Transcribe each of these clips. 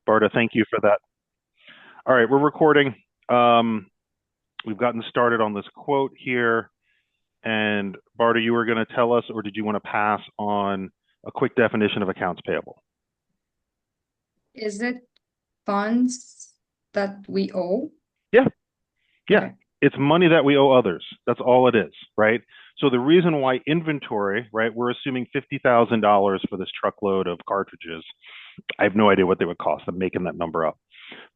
Barta, thank you for that. All right, we're recording. Um, we've gotten started on this quote here. And Barta, you were going to tell us, or did you want to pass on a quick definition of accounts payable? Is it funds that we owe? Yeah, yeah. Okay. It's money that we owe others. That's all it is, right? So the reason why inventory, right, we're assuming $50,000 for this truckload of cartridges. I have no idea what they would cost. I'm making that number up.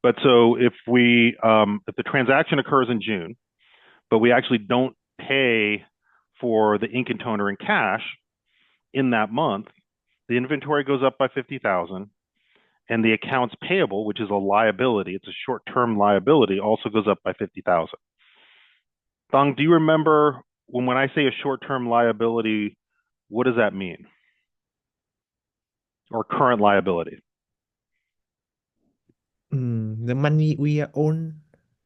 But so if the transaction occurs in June, but we actually don't pay for the ink and toner in cash in that month, the inventory goes up by 50,000 and the accounts payable, which is a liability, it's a short-term liability, also goes up by 50,000. Thong, do you remember when I say a short-term liability, what does that mean? Or current liability? The money we own,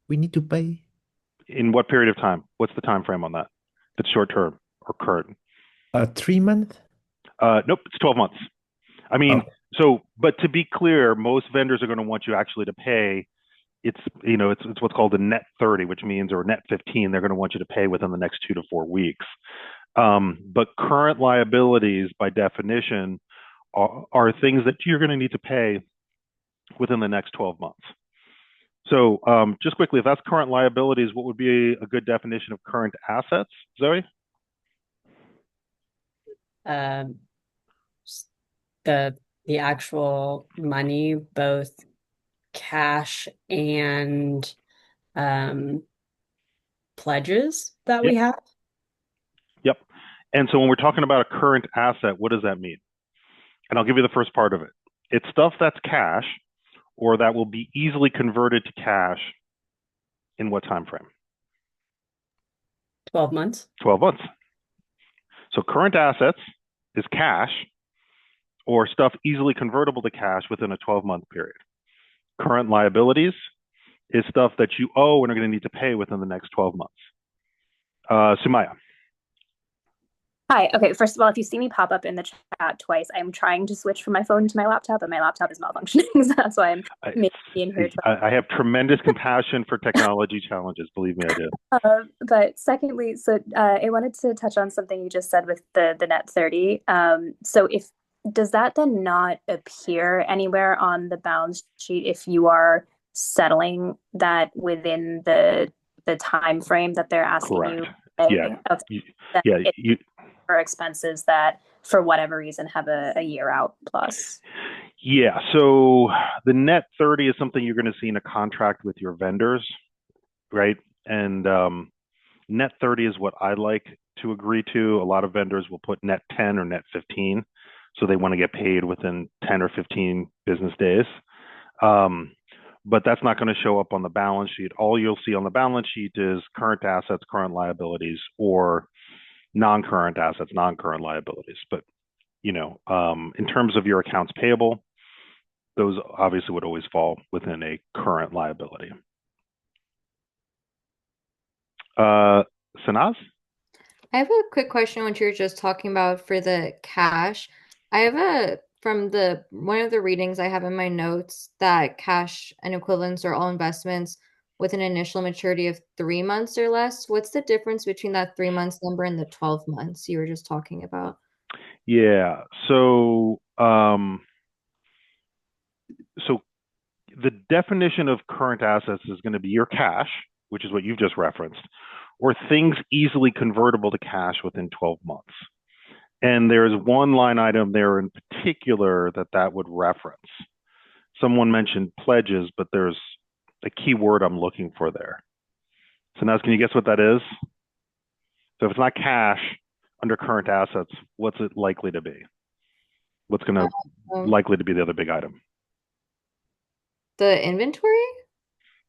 we need to pay. In what period of time? What's the time frame on that? If it's short-term or current? 3 month. Nope, it's 12 months. I mean, Oh, but to be clear, most vendors are going to want you actually to pay. It's what's called a net 30, which means, or net 15, they're going to want you to pay within the next 2 to 4 weeks. But current liabilities, by definition, are things that you're going to need to pay within the next 12 months. So, just quickly, if that's current liabilities, what would be a good definition of current assets, Zoe? Um, s- the actual money, both cash and um pledges that Yep, we have. yep. And so when we're talking about a current asset, what does that mean? And I'll give you the first part of it. It's stuff that's cash or that will be easily converted to cash in what time frame? 12 months. 12 months. So current assets is cash or stuff easily convertible to cash within a 12-month period. Current liabilities is stuff that you owe and are going to need to pay within the next 12 months. Sumaya. Hi. Okay. First of all, if you see me pop up in the chat twice, I'm trying to switch from my phone to my laptop, and my laptop is malfunctioning. So that's why I'm I, maybe in here twice. I have tremendous compassion for technology challenges. Believe me, I do. But secondly, I wanted to touch on something you just said with the net 30. So if does that then not appear anywhere on the balance sheet if you are settling that within the time frame that they're asking Correct. you to Yeah. pay? Okay. You, Then yeah. it's for expenses that for whatever reason have a year out plus. Yeah. So the net 30 is something you're going to see in a contract with your vendors, right? And net 30 is what I like to agree to. A lot of vendors will put net 10 or net 15. So they want to get paid within 10 or 15 business days. Um, but that's not going to show up on the balance sheet. All you'll see on the balance sheet is current assets, current liabilities, or non-current assets, non-current liabilities. But in terms of your accounts payable, those obviously would always fall within a current liability. Sanaz? I have a quick question what you were just talking about for the cash. I have from the one of the readings I have in my notes that cash and equivalents are all investments with an initial maturity of 3 months or less. What's the difference between that 3 months number and the 12 months you were just talking about? Yeah. So the definition of current assets is going to be your cash, which is what you've just referenced, or things easily convertible to cash within 12 months. And there's one line item there in particular that would reference. Someone mentioned pledges, but there's a key word I'm looking for there. So now, can you guess what that is? So if it's not cash under current assets, what's it likely to be? What's going to Um, likely to be the other big item? the inventory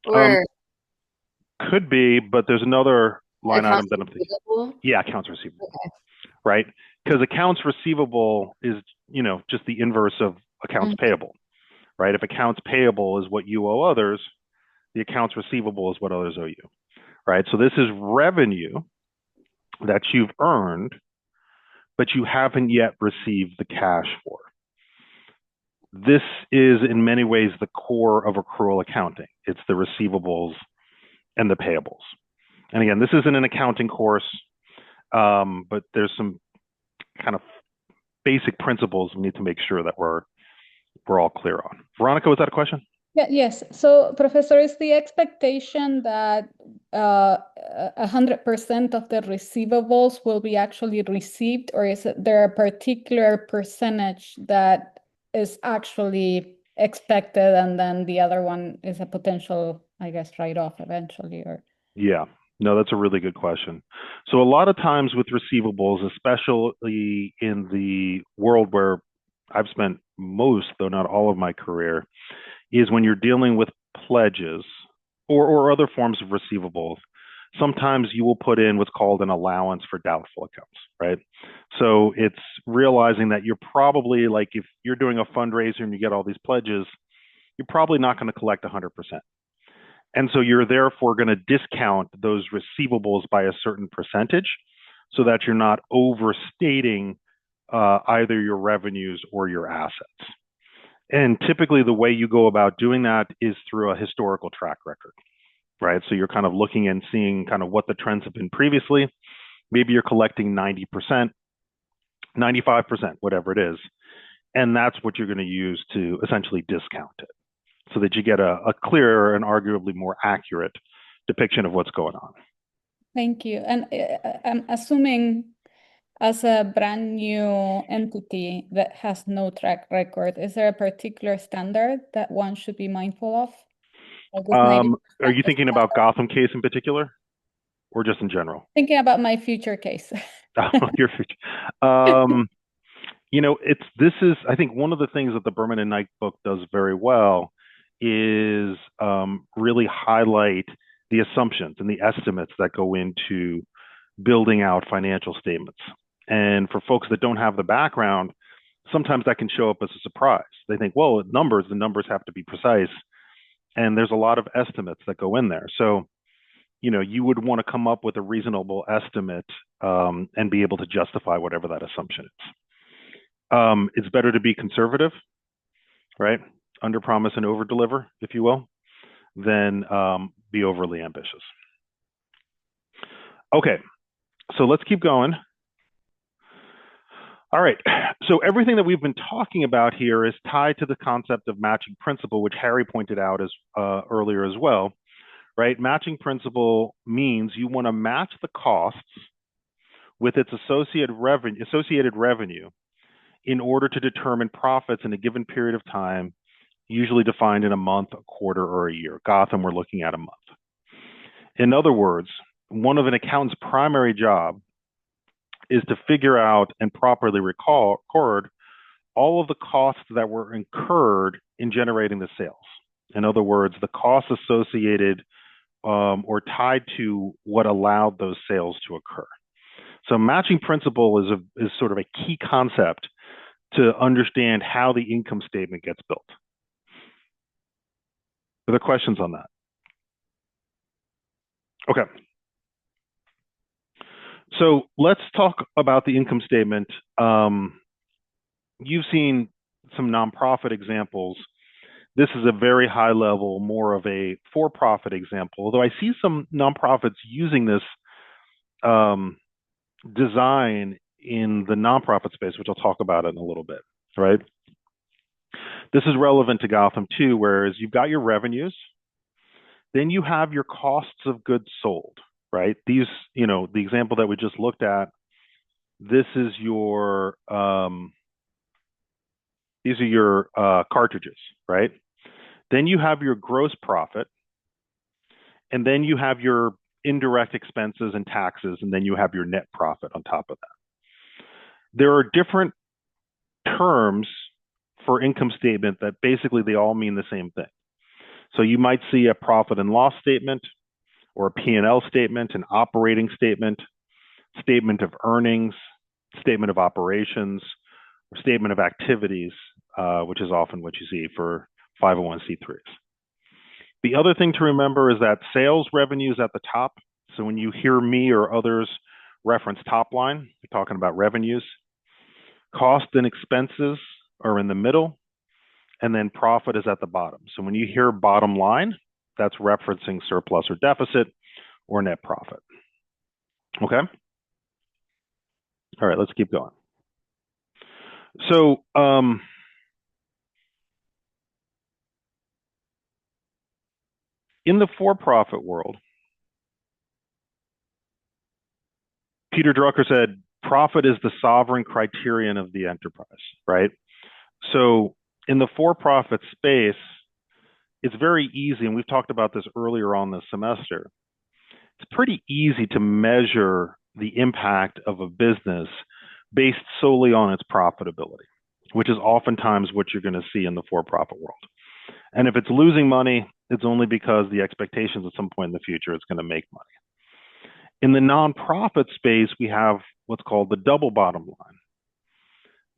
Um, or could be, but there's another line item accounts that I'm thinking. receivable? Yeah, accounts receivable, Okay. right? Because accounts receivable is, just the inverse of accounts Mhm. payable, right? If accounts payable is what you owe others, the accounts receivable is what others owe you, right? So this is revenue that you've earned, but you haven't yet received the cash for. this is in many ways the core of accrual accounting. It's the receivables and the payables. And again, this isn't an accounting course, but there's some kind of basic principles we need to make sure that we're all clear on. Veronica, was that a question? Yeah, yes. So, Professor, is the expectation that 100% of the receivables will be actually received, or is there a particular percentage that is actually expected, and then the other one is a potential, I guess, write-off eventually? Or Yeah, no, that's a really good question. So a lot of times with receivables, especially in the world where I've spent most, though not all of my career, is when you're dealing with pledges or other forms of receivables, sometimes you will put in what's called an allowance for doubtful accounts, right? So it's realizing that you're probably, like, if you're doing a fundraiser and you get all these pledges, you're probably not going to collect 100%. And so you're therefore going to discount those receivables by a certain percentage so that you're not overstating either your revenues or your assets. And typically the way you go about doing that is through a historical track record, right? So you're kind of looking and seeing kind of what the trends have been previously. Maybe you're collecting 90%, 95%, whatever it is. And that's what you're going to use to essentially discount it so that you get a clearer and arguably more accurate depiction of what's going on. thank you. And I'm assuming, as a brand new entity that has no track record, is there a particular standard that one should be mindful of? Like, is 90% Are you the thinking about standard? Gotham case in particular, or just in general? Thinking about my future case. Your future. I think one of the things that the Berman and Knight book does very well is really highlight the assumptions and the estimates that go into building out financial statements. And for folks that don't have the background, sometimes that can show up as a surprise. They think, well, the numbers have to be precise. And there's a lot of estimates that go in there. So, you would want to come up with a reasonable estimate and be able to justify whatever that assumption is. It's better to be conservative, right? Under promise and over deliver, if you will, than be overly ambitious. Okay, so let's keep going. All right, so everything that we've been talking about here is tied to the concept of matching principle, which Harry pointed out earlier as well, right? Matching principle means you want to match the costs with its associated revenue in order to determine profits in a given period of time, usually defined in a month, a quarter, or a year. Gotham, we're looking at a month. In other words, one of an accountant's primary job is to figure out and properly record all of the costs that were incurred in generating the sales. In other words, the costs associated or tied to what allowed those sales to occur. So matching principle is sort of a key concept to understand how the income statement gets built. Are there questions on that? Okay. So let's talk about the income statement. You've seen some nonprofit examples. This is a very high level, more of a for-profit example, although I see some nonprofits using this design in the nonprofit space, which I'll talk about in a little bit, right? This is relevant to Gotham too, whereas you've got your revenues, then you have your costs of goods sold, right? These, the example that we just looked at, this is your, these are your cartridges, right? Then you have your gross profit, and then you have your indirect expenses and taxes, and then you have your net profit on top of that. There are different terms for income statement that basically they all mean the same thing. So you might see a profit and loss statement, or a P&L statement, an operating statement, statement of earnings, statement of operations, or statement of activities, which is often what you see for 501c3s. The other thing to remember is that sales revenue is at the top. So when you hear me or others reference top line, you're talking about revenues. Cost and expenses are in the middle, and then profit is at the bottom. So when you hear bottom line, that's referencing surplus or deficit or net profit. Okay? All right, let's keep going. So, in the for-profit world, Peter Drucker said, profit is the sovereign criterion of the enterprise, right? So in the for-profit space, it's very easy, and we've talked about this earlier on this semester, it's pretty easy to measure the impact of a business based solely on its profitability, which is oftentimes what you're going to see in the for-profit world. And if it's losing money, it's only because the expectations at some point in the future it's going to make money. In the nonprofit space, we have what's called the double bottom line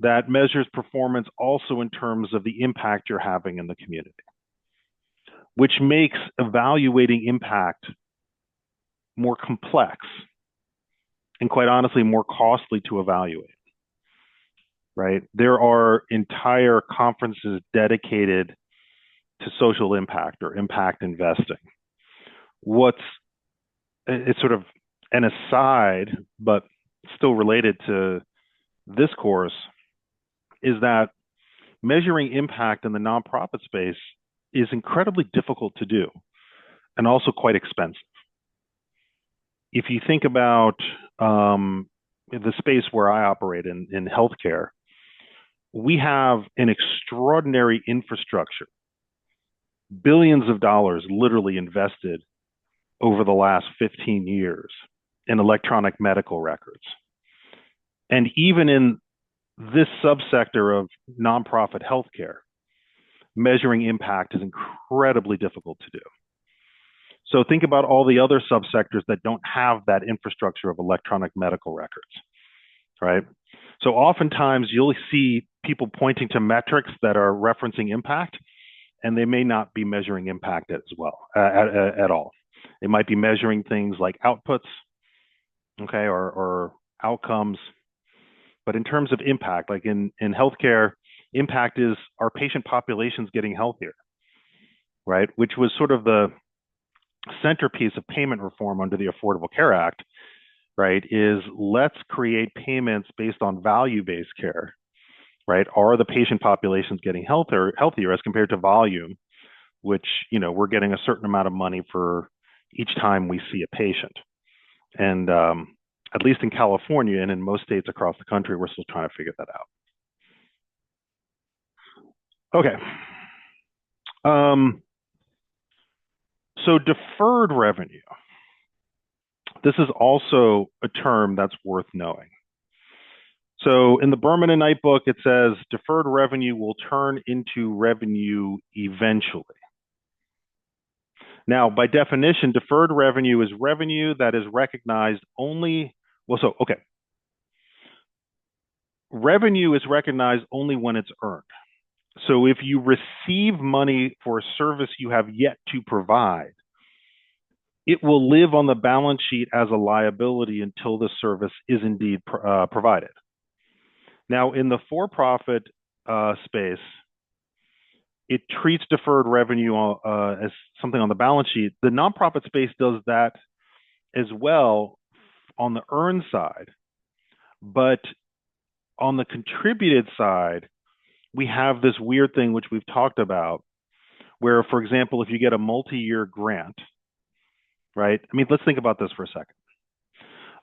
that measures performance also in terms of the impact you're having in the community, which makes evaluating impact more complex and, quite honestly, more costly to evaluate, right? There are entire conferences dedicated to social impact or impact investing. It's sort of an aside, but still related to this course, is that measuring impact in the nonprofit space is incredibly difficult to do and also quite expensive. If you think about the space where I operate in healthcare, we have an extraordinary infrastructure, billions of dollars literally invested over the last 15 years in electronic medical records. And even in this subsector of nonprofit healthcare, measuring impact is incredibly difficult to do. So think about all the other subsectors that don't have that infrastructure of electronic medical records, right? So oftentimes you'll see people pointing to metrics that are referencing impact, and they may not be measuring impact as well, at all. They might be measuring things like outputs, okay, or outcomes. But in terms of impact, like in healthcare, impact is our patient populations getting healthier, right? Which was sort of the centerpiece of payment reform under the Affordable Care Act, right? Is let's create payments based on value-based care, right? Are the patient populations getting healthier as compared to volume, which, you know, we're getting a certain amount of money for each time we see a patient. And at least in California and in most states across the country, we're still trying to figure that out. Okay. So deferred revenue. This is also a term that's worth knowing. So in the Berman and Knight book, it says deferred revenue will turn into revenue eventually. Now, by definition, deferred revenue is revenue that is recognized only, revenue is recognized only when it's earned. So if you receive money for a service you have yet to provide, it will live on the balance sheet as a liability until the service is indeed provided. Now, in the for-profit space, it treats deferred revenue as something on the balance sheet. The nonprofit space does that as well on the earned side, but on the contributed side, we have this weird thing which we've talked about, where, for example, if you get a multi-year grant, right? I mean, let's think about this for a second.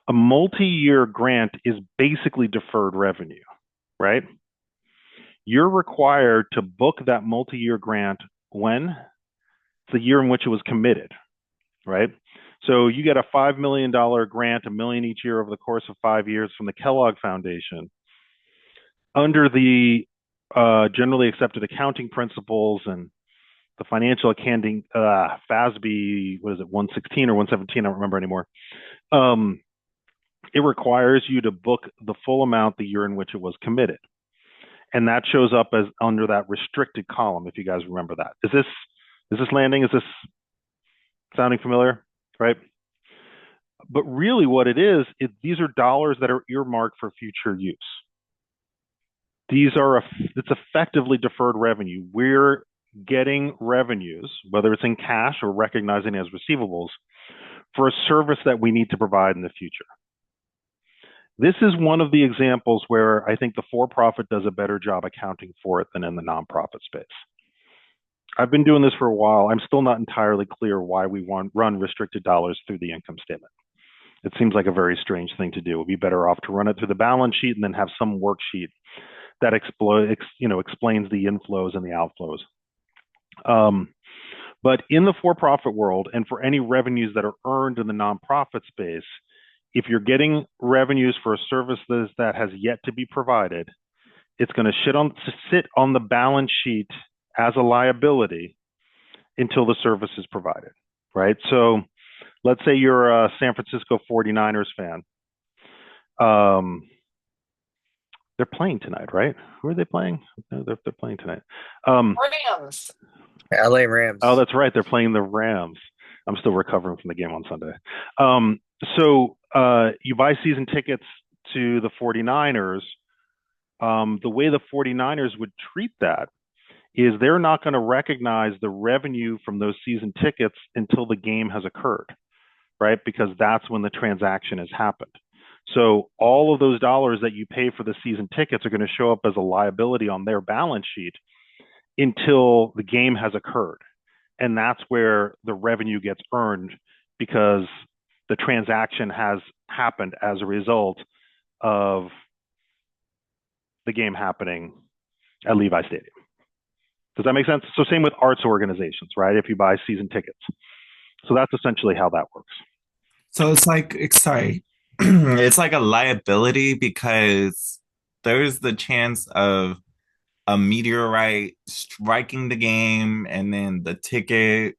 A multi-year grant is basically deferred revenue, right? You're required to book that multi-year grant when? It's the year in which it was committed, right? So you get a $5 million grant, $1 million each year over the course of 5 years from the Kellogg Foundation. Under the generally accepted accounting principles and the financial accounting, FASB, what is it, 116 or 117, I don't remember anymore. It requires you to book the full amount the year in which it was committed. And that shows up as under that restricted column, if you guys remember that. Is this landing? Is this sounding familiar? Right? But really what it is, these are dollars that are earmarked for future use. it's effectively deferred revenue. We're getting revenues, whether it's in cash or recognizing as receivables, for a service that we need to provide in the future. This is one of the examples where I think the for-profit does a better job accounting for it than in the nonprofit space. I've been doing this for a while. I'm still not entirely clear why we run restricted dollars through the income statement. It seems like a very strange thing to do. It would be better off to run it through the balance sheet and then have some worksheet that explains the inflows and the outflows. But in the for-profit world, and for any revenues that are earned in the nonprofit space, if you're getting revenues for a service that has yet to be provided, it's going to sit on the balance sheet as a liability until the service is provided, right? So let's say you're a San Francisco 49ers fan. They're playing tonight, right? Who are they playing? No, they're playing tonight. Rams. LA Rams. Oh, that's right. They're playing the Rams. I'm still recovering from the game on Sunday. So you buy season tickets to the 49ers. The way the 49ers would treat that is they're not going to recognize the revenue from those season tickets until the game has occurred, right? Because that's when the transaction has happened. So all of those dollars that you pay for the season tickets are going to show up as a liability on their balance sheet until the game has occurred. And that's where the revenue gets earned, because the transaction has happened as a result of the game happening at Levi Stadium. Does that make sense? So same with arts organizations, right? If you buy season tickets. So that's essentially how that works. So it's like, sorry, it's like a liability because there's the chance of a meteorite striking the game, and then the ticket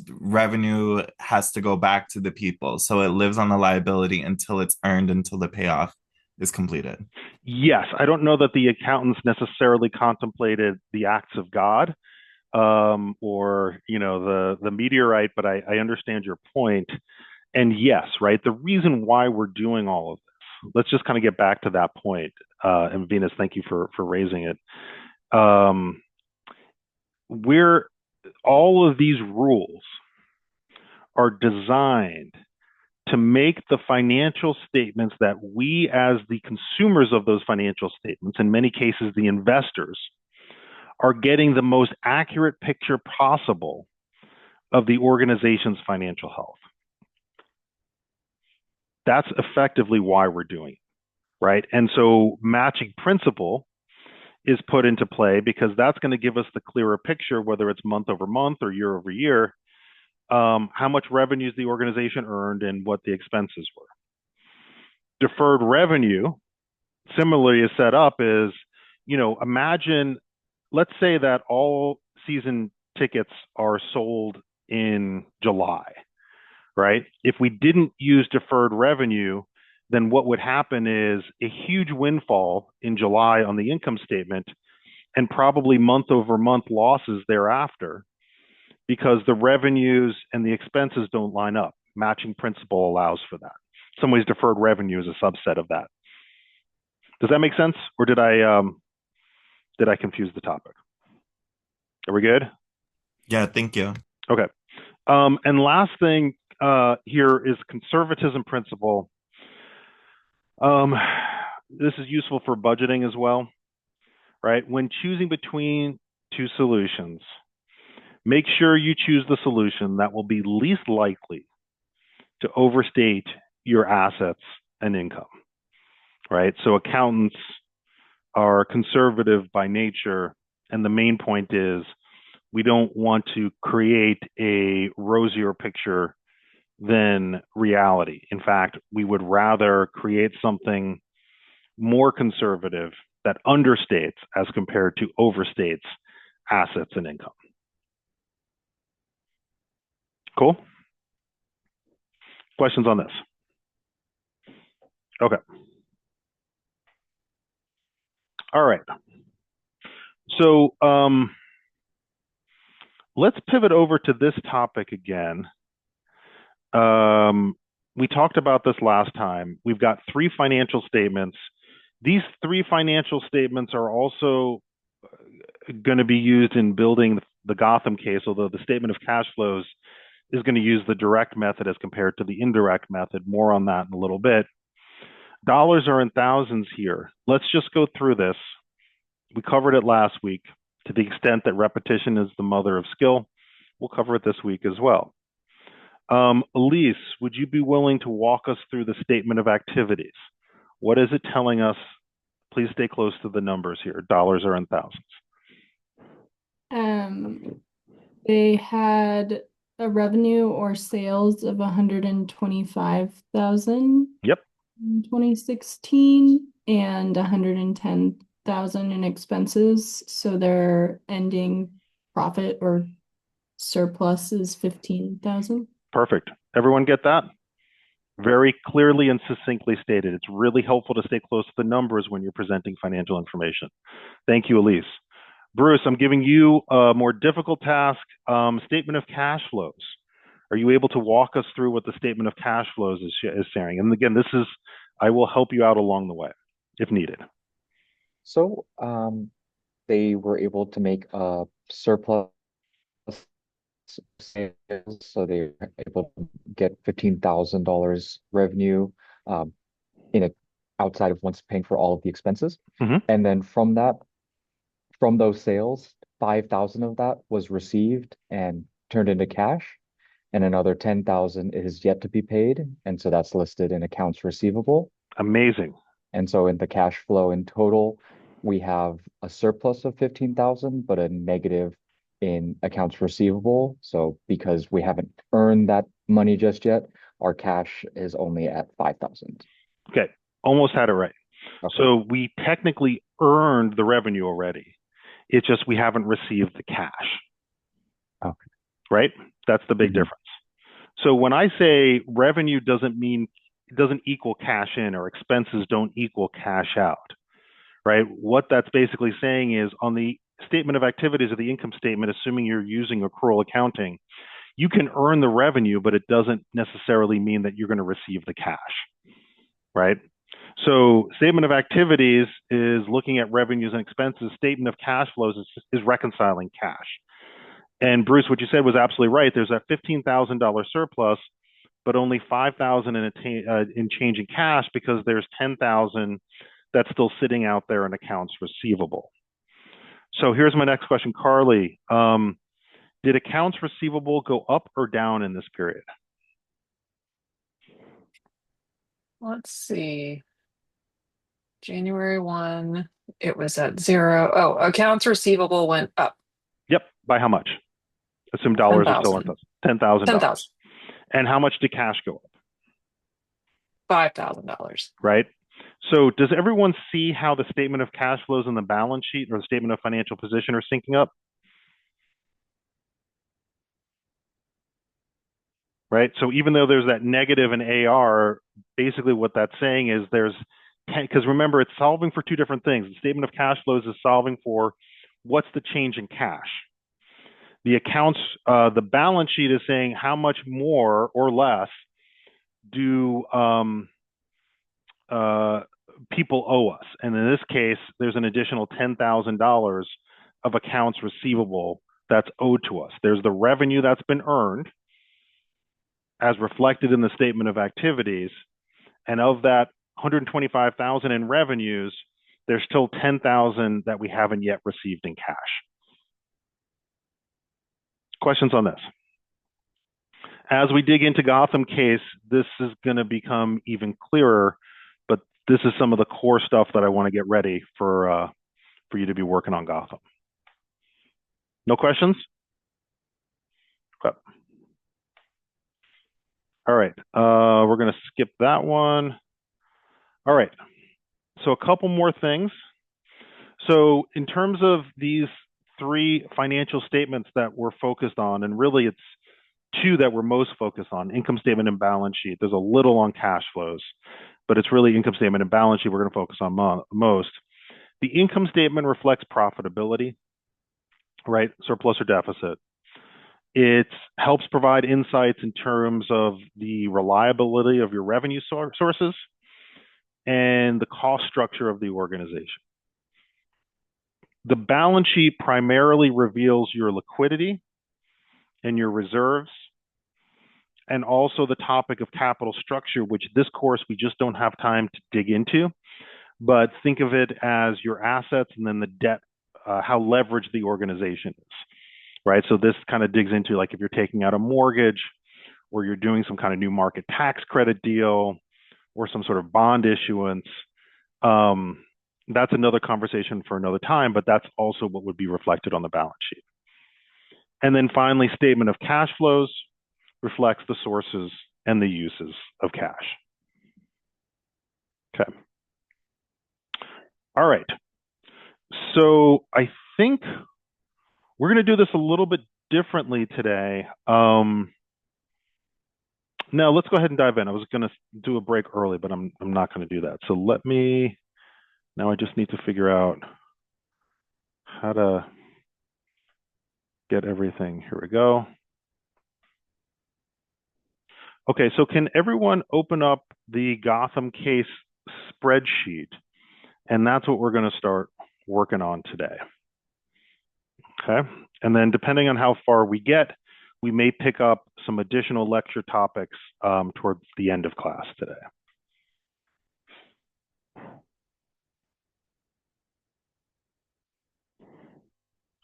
revenue has to go back to the people. So it lives on the liability until it's earned, until the payoff is completed. Yes, I don't know that the accountants necessarily contemplated the acts of God, or the meteorite, but I understand your point. And yes, right, the reason why we're doing all of this, let's just kind of get back to that point. And Venus, thank you for raising it. All of these rules are designed to make the financial statements that we, as the consumers of those financial statements, in many cases the investors, are getting the most accurate picture possible of the organization's financial health. That's effectively why we're doing it, right? And so matching principle is put into play because that's going to give us the clearer picture, whether it's month over month or year over year, how much revenues the organization earned and what the expenses were. Deferred revenue, similarly, is set up is, imagine, let's say that all season tickets are sold in July, right? If we didn't use deferred revenue, then what would happen is a huge windfall in July on the income statement and probably month over month losses thereafter, because the revenues and the expenses don't line up. Matching principle allows for that. In some ways, deferred revenue is a subset of that. Does that make sense? Or did I confuse the topic? Are we good? Yeah, thank you. Okay. And last thing here is conservatism principle. This is useful for budgeting as well, right? When choosing between two solutions, make sure you choose the solution that will be least likely to overstate your assets and income, right? So accountants are conservative by nature, and the main point is we don't want to create a rosier picture than reality. In fact, we would rather create something more conservative that understates as compared to overstates assets and income. Cool? Questions on this? Okay. All right. So let's pivot over to this topic again. We talked about this last time. We've got 3 financial statements These three financial statements are also going to be used in building the Gotham case, although the statement of cash flows is going to use the direct method as compared to the indirect method. More on that in a little bit. Dollars are in thousands here. Let's just go through this. We covered it last week. To the extent that repetition is the mother of skill, we'll cover it this week as well. Elise, would you be willing to walk us through the statement of activities? What is it telling us? Please stay close to the numbers here. Dollars are in thousands. They had a revenue or sales of 125,000. Yep. In 2016 and 110,000 in expenses. So their ending profit or surplus is 15,000. Perfect. Everyone get that? Very clearly and succinctly stated. It's really helpful to stay close to the numbers when you're presenting financial information. Thank you, Elise. Bruce, I'm giving you a more difficult task. Statement of cash flows. Are you able to walk us through what the statement of cash flows is sharing? And again, I will help you out along the way if needed. So they were able to make a surplus sales, so they were able to get $15,000 revenue outside of once paying for all of the expenses. And then from those sales, 5,000 of that was received and turned into cash, and another 10,000 is yet to be paid, and so that's listed in accounts receivable. Amazing. And so in the cash flow in total, we have a surplus of 15,000, but a negative in accounts receivable. So because we haven't earned that money just yet, our cash is only at 5,000. Okay, almost had it right. Okay. So we technically earned the revenue already. It's just we haven't received the cash. Okay. Right? That's the big difference. So when I say revenue doesn't equal cash in, or expenses don't equal cash out, right? What that's basically saying is on the statement of activities of the income statement, assuming you're using accrual accounting, you can earn the revenue, but it doesn't necessarily mean that you're going to receive the cash, right? So statement of activities is looking at revenues and expenses. Statement of cash flows is reconciling cash. And Bruce, what you said was absolutely right. There's a $15,000 surplus, but only 5,000 in change in cash because there's 10,000 that's still sitting out there in accounts receivable. So here's my next question, Carly. Did accounts receivable go up or down in this period? Let's see. January 1, it was at 0. Oh, accounts receivable went up. Yep. By how much? Assume dollars are still in $10,000. $10,000. And how much did cash go up? $5,000. Right. So does everyone see how the statement of cash flows in the balance sheet or the statement of financial position are syncing up? Right. So even though there's that negative in AR, basically what that's saying is because remember, it's solving for two different things. The statement of cash flows is solving for what's the change in cash. The the balance sheet is saying how much more or less do people owe us. And in this case, there's an additional $10,000 of accounts receivable that's owed to us. There's the revenue that's been earned as reflected in the statement of activities. And of that 125,000 in revenues, there's still 10,000 that we haven't yet received in cash. Questions on this? As we dig into Gotham case, this is going to become even clearer, but this is some of the core stuff that I want to get ready for you to be working on Gotham. No questions? Okay. All right, we're going to skip that one. All right, so a couple more things. So in terms of these three financial statements that we're focused on, and really it's two that we're most focused on, income statement and balance sheet. There's a little on cash flows, but it's really income statement and balance sheet we're going to focus on most. The income statement reflects profitability, right? Surplus or deficit. It helps provide insights in terms of the reliability of your revenue sources. and the cost structure of the organization. The balance sheet primarily reveals your liquidity and your reserves, and also the topic of capital structure, which this course we just don't have time to dig into. But think of it as your assets and then the debt, how leveraged the organization is, right? So this kind of digs into like if you're taking out a mortgage or you're doing some kind of new market tax credit deal or some sort of bond issuance. That's another conversation for another time, but that's also what would be reflected on the balance sheet. And then finally, statement of cash flows reflects the sources and the uses of cash. Okay. All right. So I think we're going to do this a little bit differently today. Now let's go ahead and dive in. I was going to do a break early, but I'm not going to do that. So now I just need to figure out how to get everything. Here we go. Okay, so can everyone open up the Gotham case spreadsheet? And that's what we're going to start working on today. Okay, and then depending on how far we get, we may pick up some additional lecture topics towards the end of class today.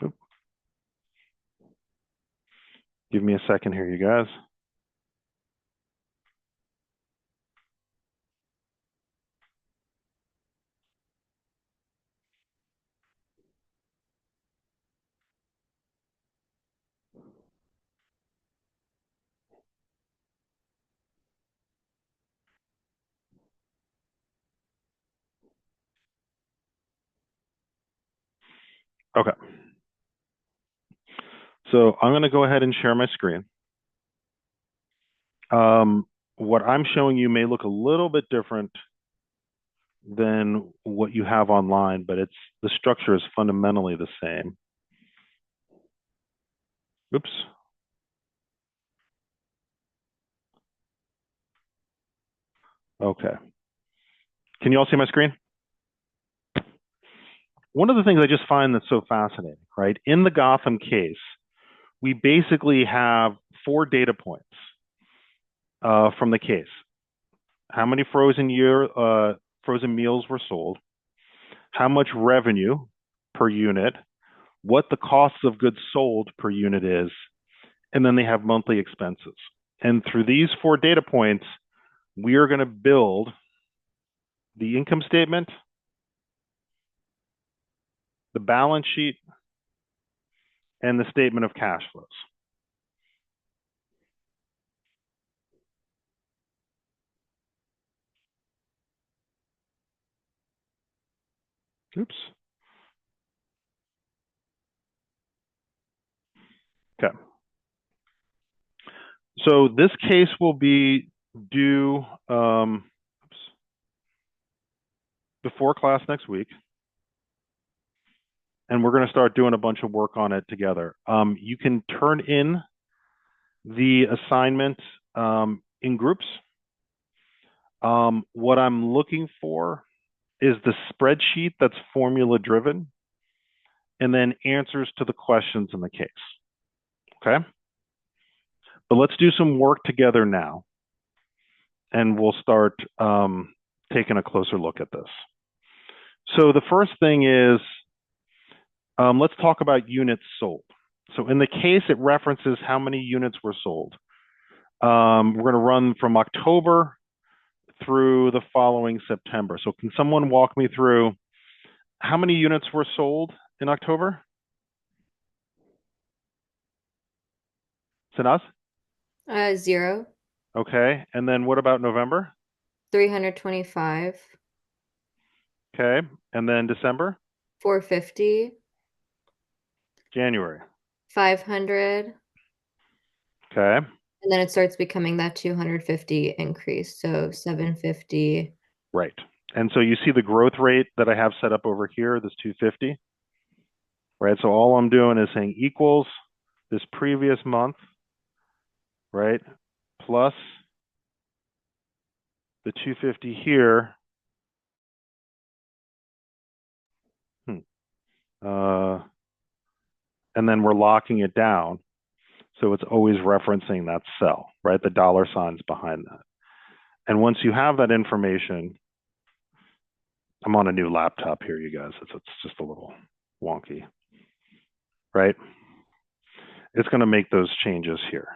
Oop. Give me a second here, you guys. Okay. So I'm going to go ahead and share my screen. What I'm showing you may look a little bit different than what you have online, but the structure is fundamentally the same. Oops. Okay. Can you all see my screen? One of the things I just find that's so fascinating, right? In the Gotham case, we basically have 4 data points from the case. How many frozen meals were sold, how much revenue per unit, what the cost of goods sold per unit is, and then they have monthly expenses. And through these 4 data points, we are going to build the income statement, the balance sheet, and the statement of cash flows. Oops. Okay. So this case will be due before class next week. And we're going to start doing a bunch of work on it together. You can turn in the assignment in groups. What I'm looking for is the spreadsheet that's formula driven and then answers to the questions in the case. Okay? But let's do some work together now. And we'll start taking a closer look at this. So the first thing is, let's talk about units sold. So in the case, it references how many units were sold. We're going to run from October through the following September. So can someone walk me through how many units were sold in October? Sanaz? 0. Okay. And then what about November? 325. Okay. And then December? 450. January? 500. Okay. And then it starts becoming that 250 increase. So 750. Right. And so you see the growth rate that I have set up over here, this 250, right? So all I'm doing is saying equals this previous month, right? Plus the 250 here and then we're locking it down. So it's always referencing that cell, right? The dollar signs behind that. And once you have that information, I'm on a new laptop here, you guys. It's just a little wonky, right? It's going to make those changes here.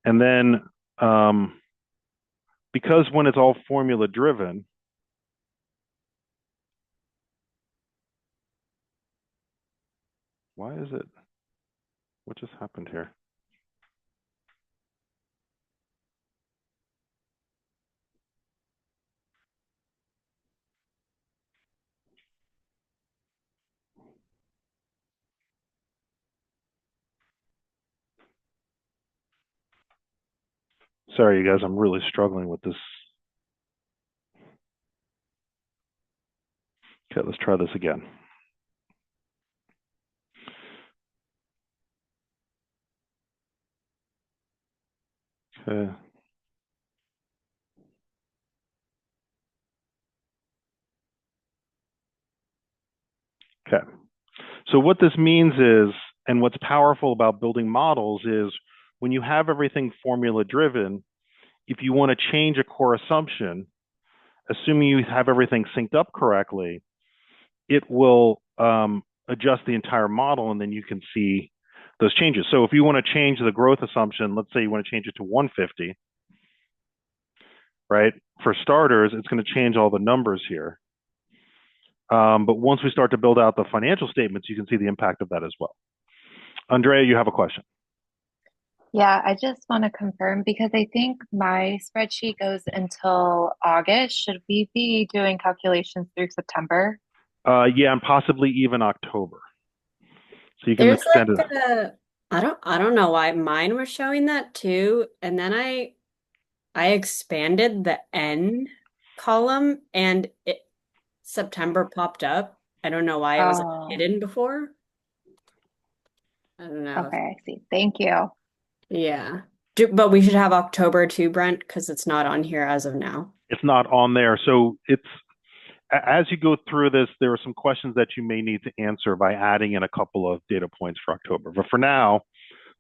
And then because when it's all formula driven, why is it, what just happened here? Sorry, you guys, I'm really struggling with this. Okay, let's try this again. Okay. Okay. So what this means is, and what's powerful about building models is when you have everything formula driven, if you want to change a core assumption, assuming you have everything synced up correctly, it will adjust the entire model and then you can see those changes. So if you want to change the growth assumption, let's say you want to change it to 150, right? For starters, it's going to change all the numbers here. But once we start to build out the financial statements, you can see the impact of that as well. Andrea, you have a question. Yeah, I just want to confirm because I think my spreadsheet goes until August. Should we be doing calculations through September? Yeah, and possibly even October. So you can There's extend like it. I don't know why mine was showing that too, and then I expanded the N column and September popped up. I don't know why it was Oh, hidden before. I don't know. okay, I see. Thank you. Yeah. But we should have October too, Brent, because it's not on here as of now. It's not on there. So it's, as you go through this, there are some questions that you may need to answer by adding in a couple of data points for October. But for now,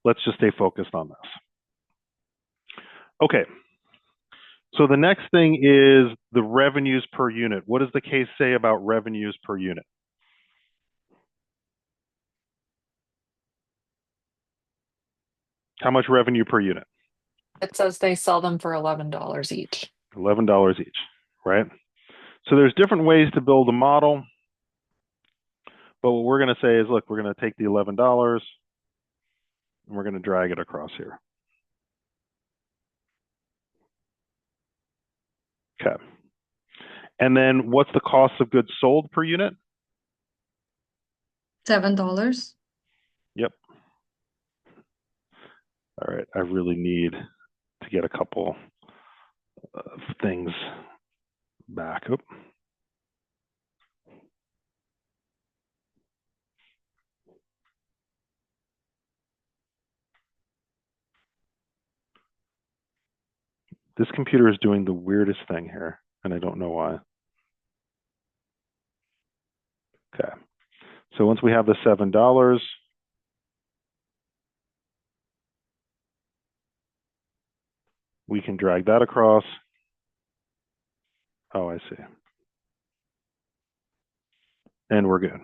let's just stay focused on this. Okay. So the next thing is the revenues per unit. What does the case say about revenues per unit? How much revenue per unit? It says they sell them for $11 each. $11 each, right? So there's different ways to build a model. But what we're going to say is, look, we're going to take the $11 and we're going to drag it across here. Okay. And then what's the cost of goods sold per unit? $7. Yep. All right. I really need to get a couple of things back. Oop. This computer is doing the weirdest thing here, and I don't know why. Okay. So once we have the $7, we can drag that across. Oh, I see. And we're good.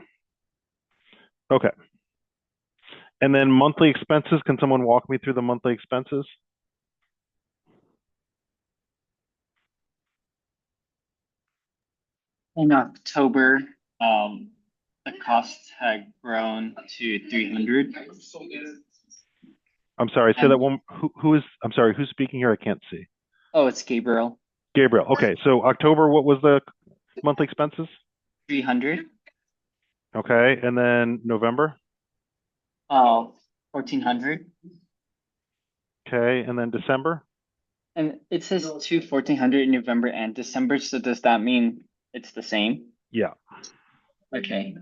Okay. And then monthly expenses. Can someone walk me through the monthly expenses? In October, the costs had grown to 300. I'm sorry, say that one. Who is, I'm sorry, who's speaking here? I can't see. Oh, it's Gabriel. Gabriel. Okay, so October, what was the monthly expenses? 300. Okay, and then November? 1,400. Okay, and then December? And it says 1,400 in November and December, so does that mean it's the same? Yeah. Okay.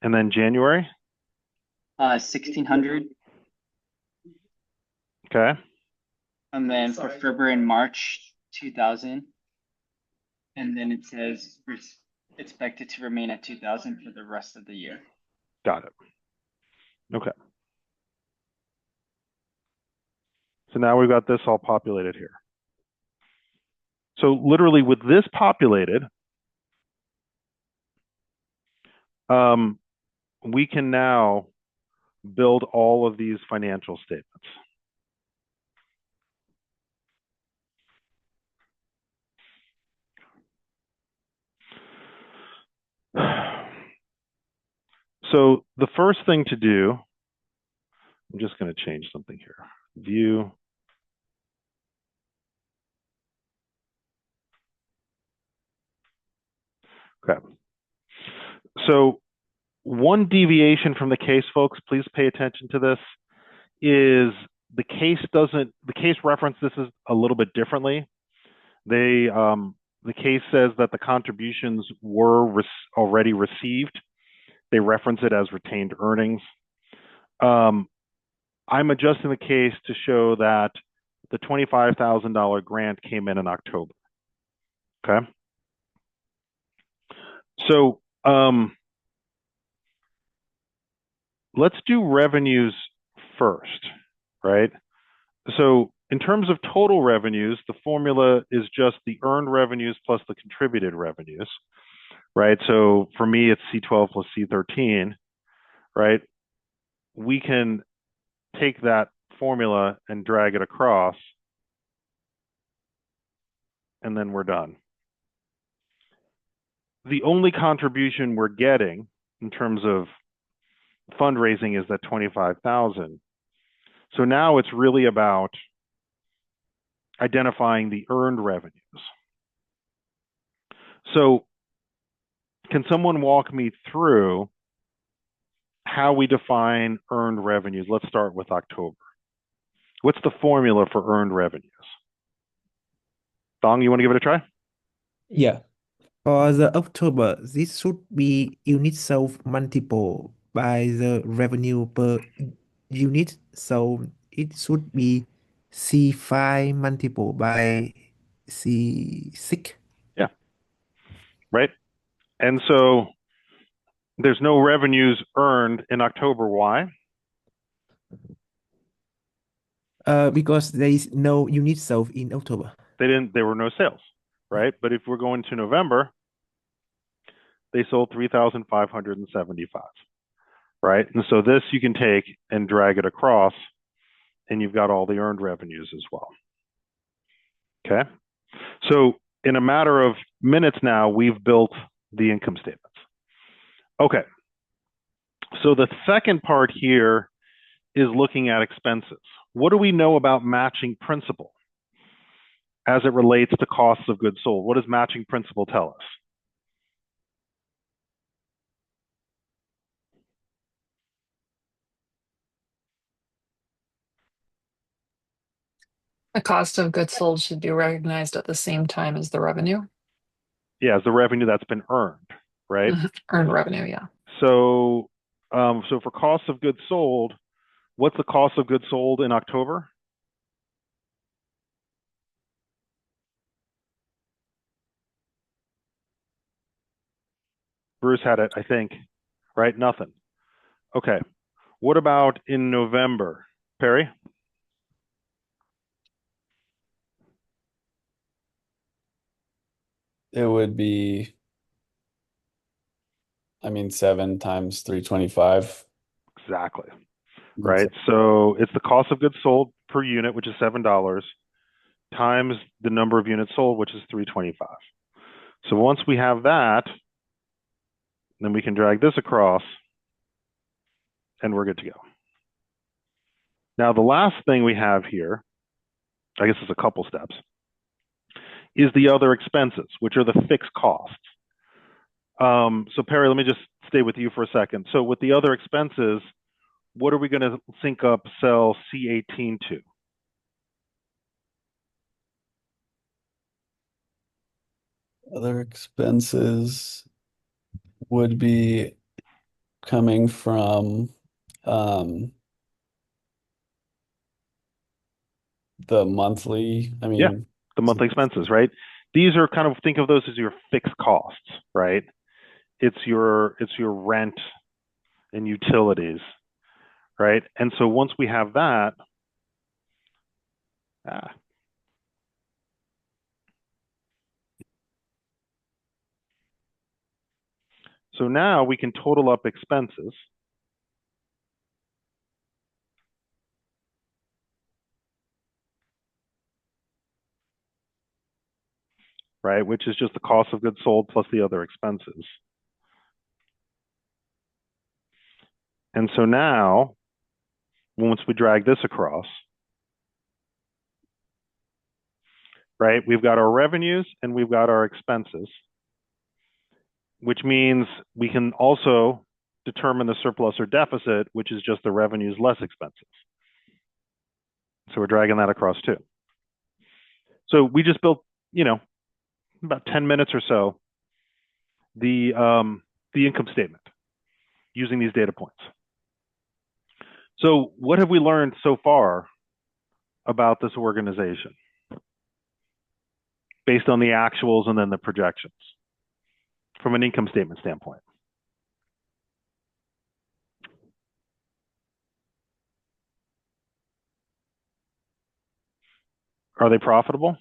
And then January? 1,600. Okay. And then for February and March, 2,000. And then it says for expected to remain at 2,000 for the rest of the year. Got it. Okay. So now we've got this all populated here. So literally with this populated, we can now build all of these financial statements. So the first thing to do, I'm just going to change something here. View. Okay. So one deviation from the case, folks, please pay attention to this, is the case reference this is a little bit differently. The case says that the contributions were already received. They reference it as retained earnings. I'm adjusting the case to show that the $25,000 grant came in October. Okay. So let's do revenues first, right? So in terms of total revenues, the formula is just the earned revenues plus the contributed revenues, right? So for me, it's C12 plus C13, right? We can take that formula and drag it across, and then we're done. The only contribution we're getting in terms of fundraising is that 25,000. So now it's really about identifying the earned revenues. So can someone walk me through how we define earned revenues? Let's start with October. What's the formula for earned revenues? Dong, you want to give it a try? Yeah. For the October, this should be unit sold multiple by the revenue per unit. So it should be C5 multiple by C6. Yeah. Right. And so there's no revenues earned in October. Why? Because there is no unit sold in October. There were no sales, right? But if we're going to November, they sold 3,575, right? And so this you can take and drag it across, and you've got all the earned revenues as well. Okay. So in a matter of minutes now, we've built the income statements. Okay. So the second part here is looking at expenses. What do we know about matching principal as it relates to costs of goods sold? What does matching principal tell us? The cost of goods sold should be recognized at the same time as the revenue. Yeah, as the revenue that's been earned, right? Earned revenue, yeah. So, so for cost of goods sold, what's the cost of goods sold in October? Bruce had it, I think, right? Nothing. Okay. What about in November? Perry? It would be, 7 times 325. Exactly. Right. So it's the cost of goods sold per unit, which is $7, times the number of units sold, which is 325. So once we have that, then we can drag this across and we're good to go. Now, the last thing we have here, I guess it's a couple steps, is the other expenses, which are the fixed costs. So Perry, let me just stay with you for a second. So with the other expenses, what are we going to sync up cell C18 to? Other expenses would be coming from the monthly, Yeah, the monthly expenses, right? These are kind of, think of those as your fixed costs, right? it's your rent and utilities, right? And so once we have that, so now we can total up expenses. Right, which is just the cost of goods sold plus the other expenses. And so now, once we drag this across, right, we've got our revenues and we've got our expenses, which means we can also determine the surplus or deficit, which is just the revenues less expenses. So we're dragging that across too. So we just built, about 10 minutes or so, the income statement using these data points. So what have we learned so far about this organization based on the actuals and then the projections from an income statement standpoint? Are they profitable?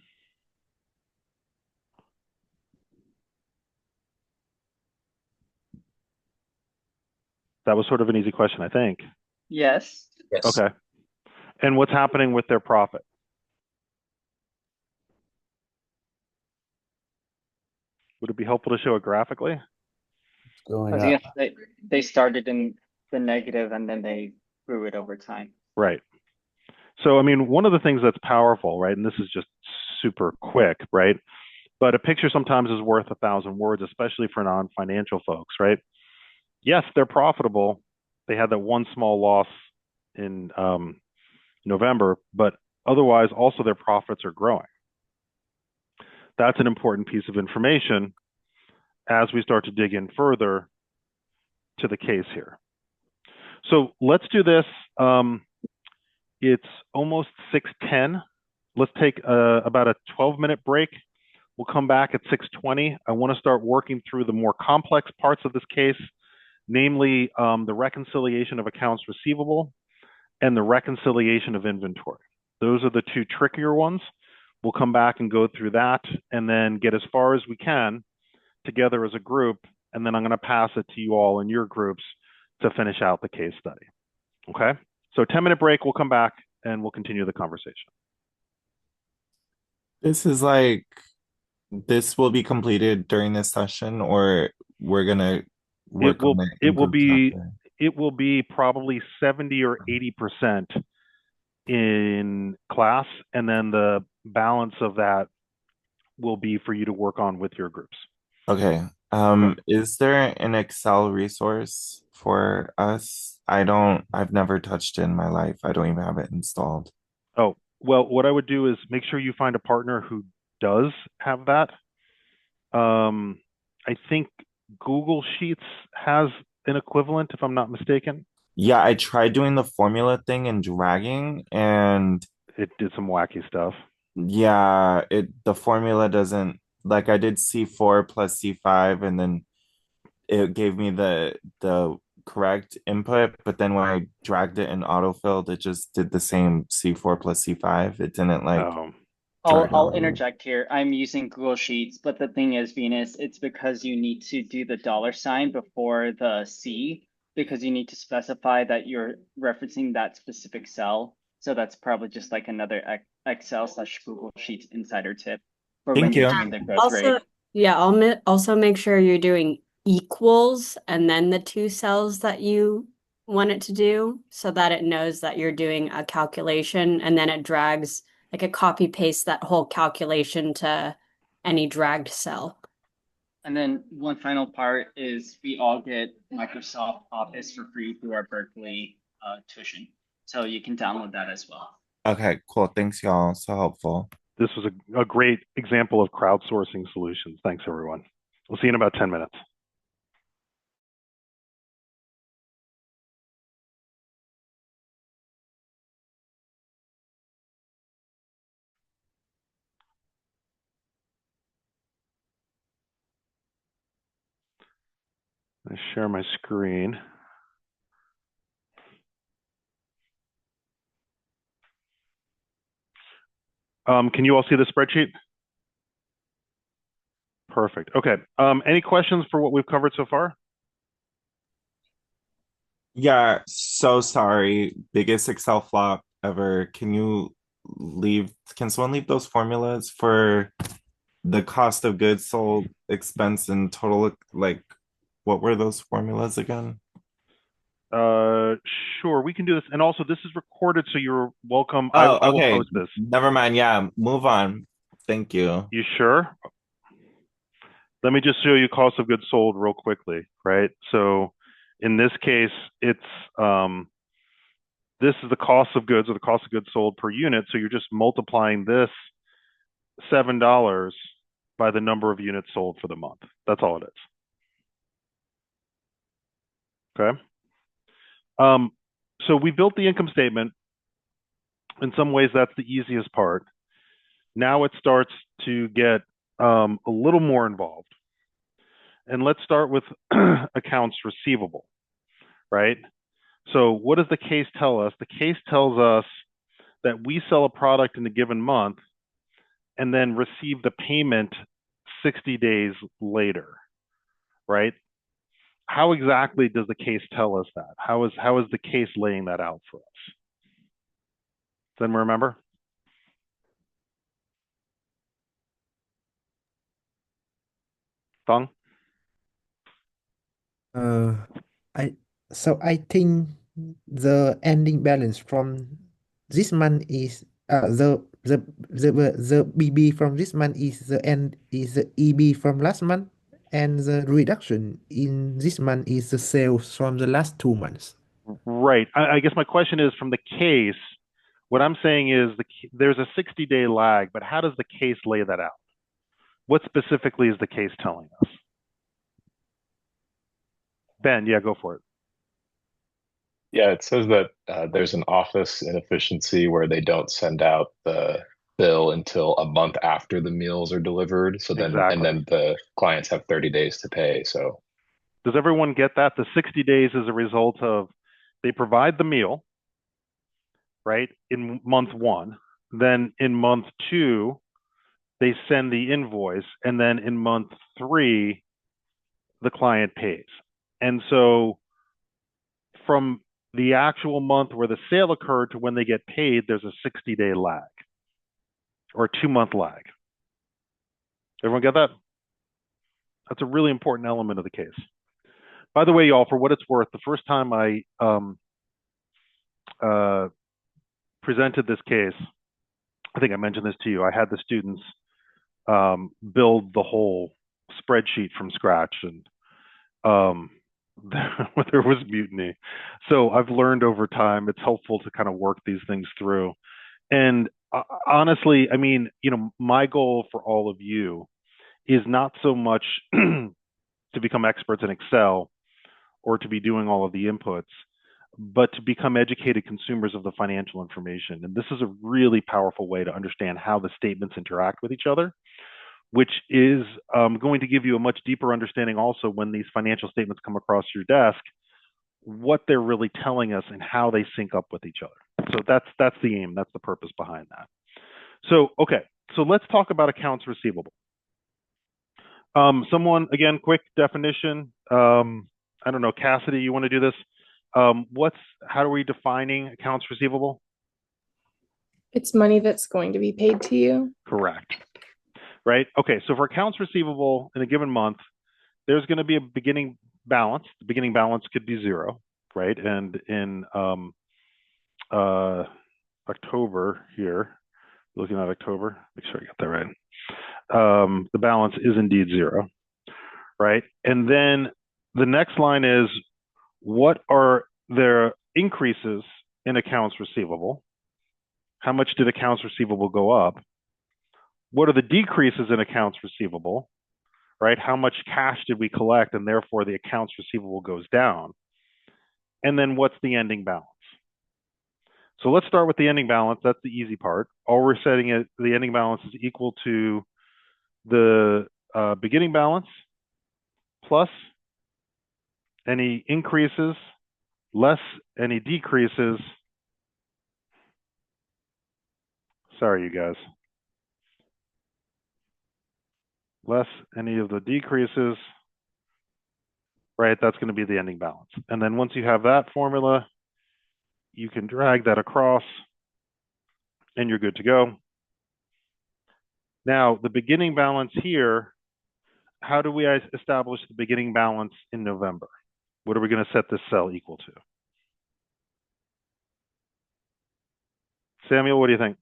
That was sort of an easy question, I think. Yes. Okay. And what's happening with their profit? Would it be helpful to show it graphically? Going I up. think they started in the negative and then they grew it over time. Right. So, I mean, one of the things that's powerful, right, and this is just super quick, right, but a picture sometimes is worth 1,000 words, especially for non-financial folks, right? Yes, they're profitable. They had that one small loss in November, but otherwise also their profits are growing. That's an important piece of information as we start to dig in further to the case here. So let's do this. It's almost 6:10. Let's take about a 12-minute break. We'll come back at 6:20. I want to start working through the more complex parts of this case, namely the reconciliation of accounts receivable and the reconciliation of inventory. Those are the two trickier ones. We'll come back and go through that and then get as far as we can together as a group. And then I'm going to pass it to you all in your groups to finish out the case study. Okay? So 10-minute break, we'll come back and we'll continue the conversation. This will be completed during this session, or we're gonna work on it in groups after? It will be probably 70 or 80% in class, and then the balance of that will be for you to work on with your groups. Okay. Is there an Excel resource for us? I've never touched it in my life. I don't even have it installed. Oh, well, what I would do is make sure you find a partner who does have that. I think Google Sheets has an equivalent, if I'm not mistaken. Yeah, I tried doing the formula thing and dragging, and it did some wacky stuff. Yeah, the formula doesn't, like, I did C4 plus C5, and then it gave me the correct input, but then when I dragged it in autofilled, it just did the same C4 plus C5. It didn't like I'll interject here. I'm using Google Sheets, but the thing is, Venus, it's because you need to do the $ before the C, because you need to specify that you're referencing that specific cell. So that's probably just like another Excel/Google Sheets insider tip for when you're doing the growth rate. Yeah, I'll also make sure you're doing equals and then the two cells that you want it to do, so that it knows that you're doing a calculation, and then it drags, like, a copy paste that whole calculation to any dragged cell. And then one final part is we all get Microsoft Office for free through our Berkeley tuition. So you can download that as well. Okay, cool. Thanks, y'all. So helpful. This was a great example of crowdsourcing solutions. Thanks, everyone. We'll see you in about 10 minutes. I share my screen. Can you all see the spreadsheet? Perfect. Okay. Any questions for what we've covered so far? Yeah, so sorry. Biggest Excel flop ever. Can someone leave those formulas for the cost of goods sold, expense, and total? Like, what were those formulas again? Sure, we can do this. And also, this is recorded, so you're welcome. Oh, I will okay. post this. Never mind. Yeah, move on. Thank you. You sure? Let me just show you cost of goods sold real quickly, right? So in this case, it's this is the cost of goods or the cost of goods sold per unit. So you're just multiplying this $7 by the number of units sold for the month. That's all it is. Okay. So we built the income statement. In some ways, that's the easiest part. Now it starts to get a little more involved. And let's start with accounts receivable, right? So what does the case tell us? The case tells us that we sell a product in a given month and then receive the payment 60 days later, right? How exactly does the case tell us that? How is the case laying that out for us? Does anyone remember? Thong? I think the ending balance from this month is the BB from this month is the EB from last month, and the reduction in this month is the sales from the last 2 months. Right. I guess my question is, from the case, what I'm saying is there's a 60-day lag, but how does the case lay that out? What specifically is the case telling us? Ben, yeah, go for it. Yeah, it says that there's an office inefficiency where they don't send out the bill until a month after the meals are delivered. So then, and then the clients have 30 days to pay. So does everyone get that? The 60 days is a result of they provide the meal, right, in month 1. Then in month 2, they send the invoice. And then in month 3, the client pays. And so from the actual month where the sale occurred to when they get paid, there's a 60-day lag or 2-month lag. Everyone get that? That's a really important element of the case. By the way, y'all, for what it's worth, the first time I presented this case, I think I mentioned this to you, I had the students build the whole spreadsheet from scratch, and there was mutiny. So I've learned over time it's helpful to kind of work these things through. And honestly, I mean, my goal for all of you is not so much to become experts in Excel or to be doing all of the inputs, but to become educated consumers of the financial information. And this is a really powerful way to understand how the statements interact with each other, which is going to give you a much deeper understanding also when these financial statements come across your desk, what they're really telling us and how they sync up with each other. So that's the aim, that's the purpose behind that. So, okay, so let's talk about accounts receivable. Someone, again, quick definition. I don't know, Cassidy, you want to do this? How are we defining accounts receivable? It's money that's going to be paid to you. Correct. Right? Okay, so for accounts receivable in a given month, there's going to be a beginning balance. The beginning balance could be 0, right? And in October here, looking at October, make sure I get that right. The balance is indeed 0, right? And then the next line is, what are their increases in accounts receivable? How much did accounts receivable go up? What are the decreases in accounts receivable, right? How much cash did we collect, and therefore the accounts receivable goes down? And then what's the ending balance? So let's start with the ending balance. That's the easy part. All we're setting is the ending balance is equal to the beginning balance plus any increases, less any decreases. Sorry, you guys. Less any of the decreases, right? That's going to be the ending balance. And then once you have that formula, you can drag that across and you're good to go. Now, the beginning balance here, how do we establish the beginning balance in November? What are we going to set this cell equal to? Samuel, what do you think?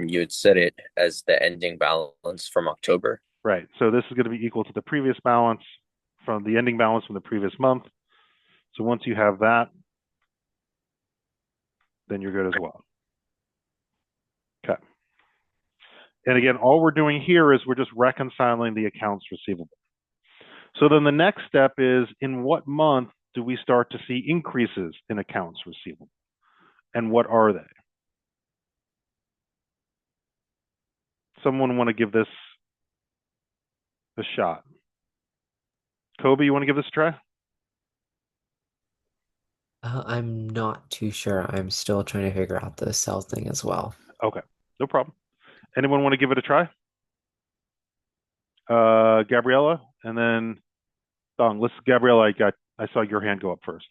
You'd set it as the ending balance from October. Right. So this is going to be equal to the previous balance from the ending balance from the previous month. So once you have that, then you're good as well. Okay. And again, all we're doing here is we're just reconciling the accounts receivable. So then the next step is, in what month do we start to see increases in accounts receivable? And what are they? Someone want to give this a shot? Kobe, you want to give this a try? I'm not too sure. I'm still trying to figure out the cell thing as well. Okay, no problem. Anyone want to give it a try? Gabriella, and then Dong. Gabriella, I saw your hand go up first.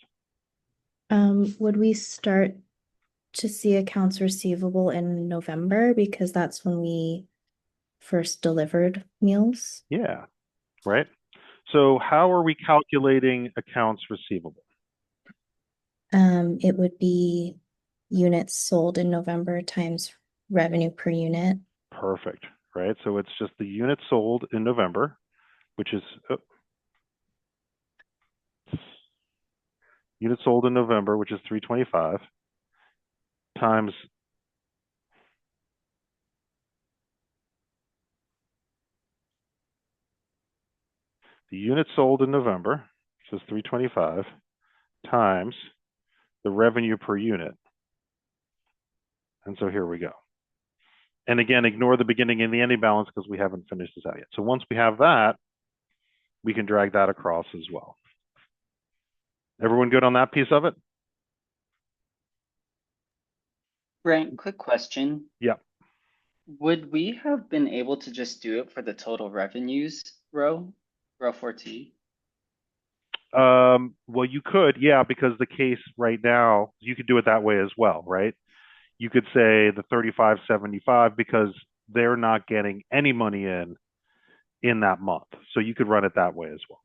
Would we start to see accounts receivable in November because that's when we first delivered meals? Yeah, right. So how are we calculating accounts receivable? It would be units sold in November times revenue per unit. Perfect, right? So it's just the units sold in November, which is units sold in November, which is 325, times the units sold in November, which is 325, times the revenue per unit. And so here we go. And again, ignore the beginning and the ending balance because we haven't finished this out yet. So once we have that, we can drag that across as well. Everyone good on that piece of it? Brian, quick question. Yeah. Would we have been able to just do it for the total revenues row 14? Well, you could, yeah, because the case right now, you could do it that way as well, right? You could say the 3575 because they're not getting any money in that month. So you could run it that way as well.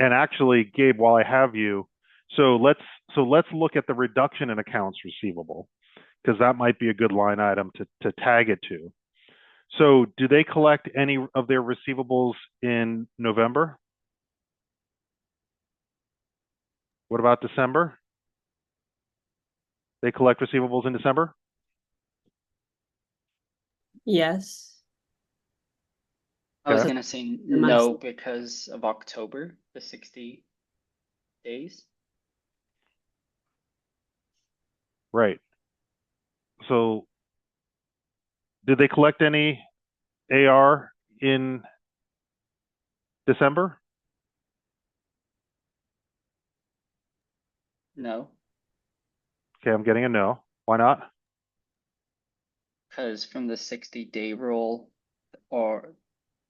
And actually, Gabe, while I have you, so let's look at the reduction in accounts receivable, because that might be a good line item to tag it to. So do they collect any of their receivables in November? What about December? They collect receivables in December? Yes. I was Okay. gonna say no because of October, the 60 days. Right. So did they collect any AR in December? No, Okay, I'm getting a no. Why not? because from the 60-day rule, or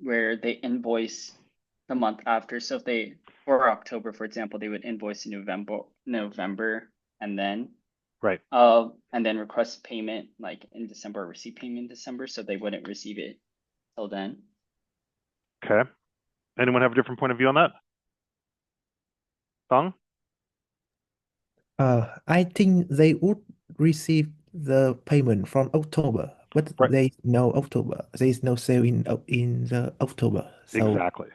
where they invoice the month after. So if they, for October, for example, they would invoice in November, and then Right. and then request payment like in December, or receive payment in December, so they wouldn't receive it till then. Okay. Anyone have a different point of view on that? Thong? I think they would receive the payment from October, but Right. there is no October. There is no sale in the October. So Exactly.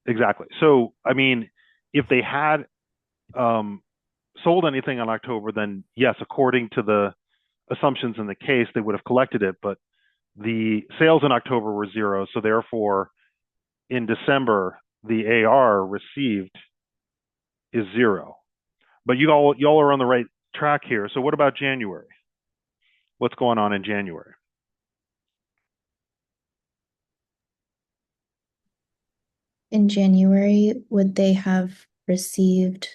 Exactly. So, I mean, if they had sold anything in October, then yes, according to the assumptions in the case, they would have collected it, but the sales in October were zero. So therefore, in December, the AR received is zero. But y'all are on the right track here. So what about January? What's going on in January? in January, would they have received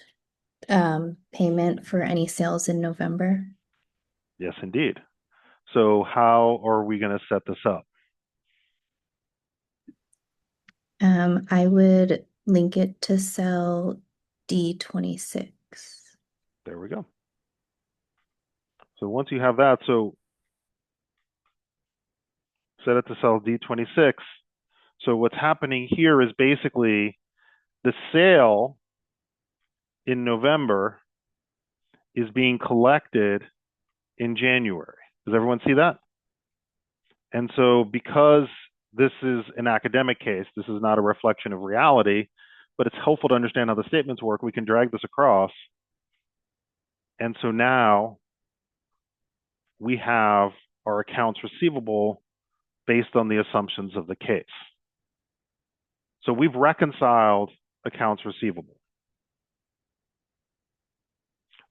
payment for any sales in November? Yes, indeed. So how are we going to set this up? I would link it to cell D26. There we go. So once you have that, so set it to cell D26. So what's happening here is basically the sale in November is being collected in January. Does everyone see that? And so because this is an academic case, this is not a reflection of reality, but it's helpful to understand how the statements work, we can drag this across. And so now we have our accounts receivable based on the assumptions of the case. So we've reconciled accounts receivable.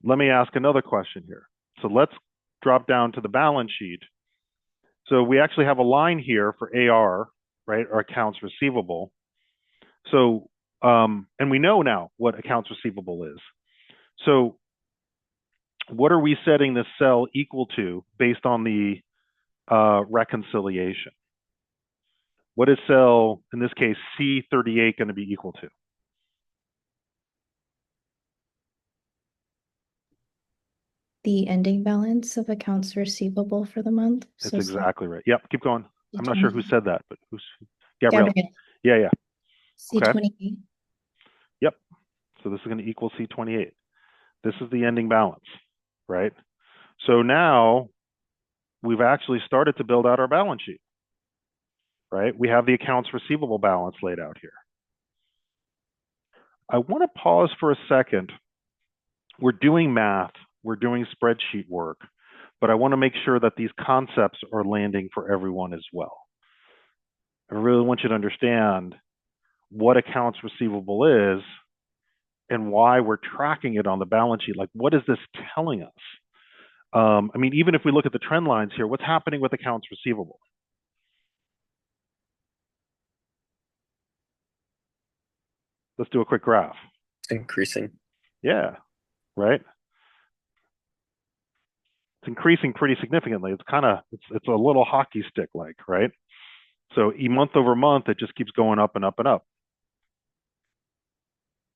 Let me ask another question here. So let's drop down to the balance sheet. So we actually have a line here for AR, right, or accounts receivable. So, and we know now what accounts receivable is. So what are we setting this cell equal to based on the reconciliation? What is cell, in this case, C38 going to be equal to? The ending balance of accounts receivable for the month. That's So exactly right. Yep, keep going. I'm not sure who C28. said that, but who's Gabrielle? Gabrielle. Yeah. Okay. C28. Yep. So this is going to equal C28. This is the ending balance, right? So now we've actually started to build out our balance sheet, right? We have the accounts receivable balance laid out here. I want to pause for a second. We're doing math, we're doing spreadsheet work, but I want to make sure that these concepts are landing for everyone as well. I really want you to understand what accounts receivable is and why we're tracking it on the balance sheet. Like, what is this telling us? I mean, even if we look at the trend lines here, what's happening with accounts receivable? Let's do a quick graph. It's increasing. Yeah, right? It's increasing pretty significantly. It's kind of, it's a little hockey stick like, right? So month over month, it just keeps going up and up and up.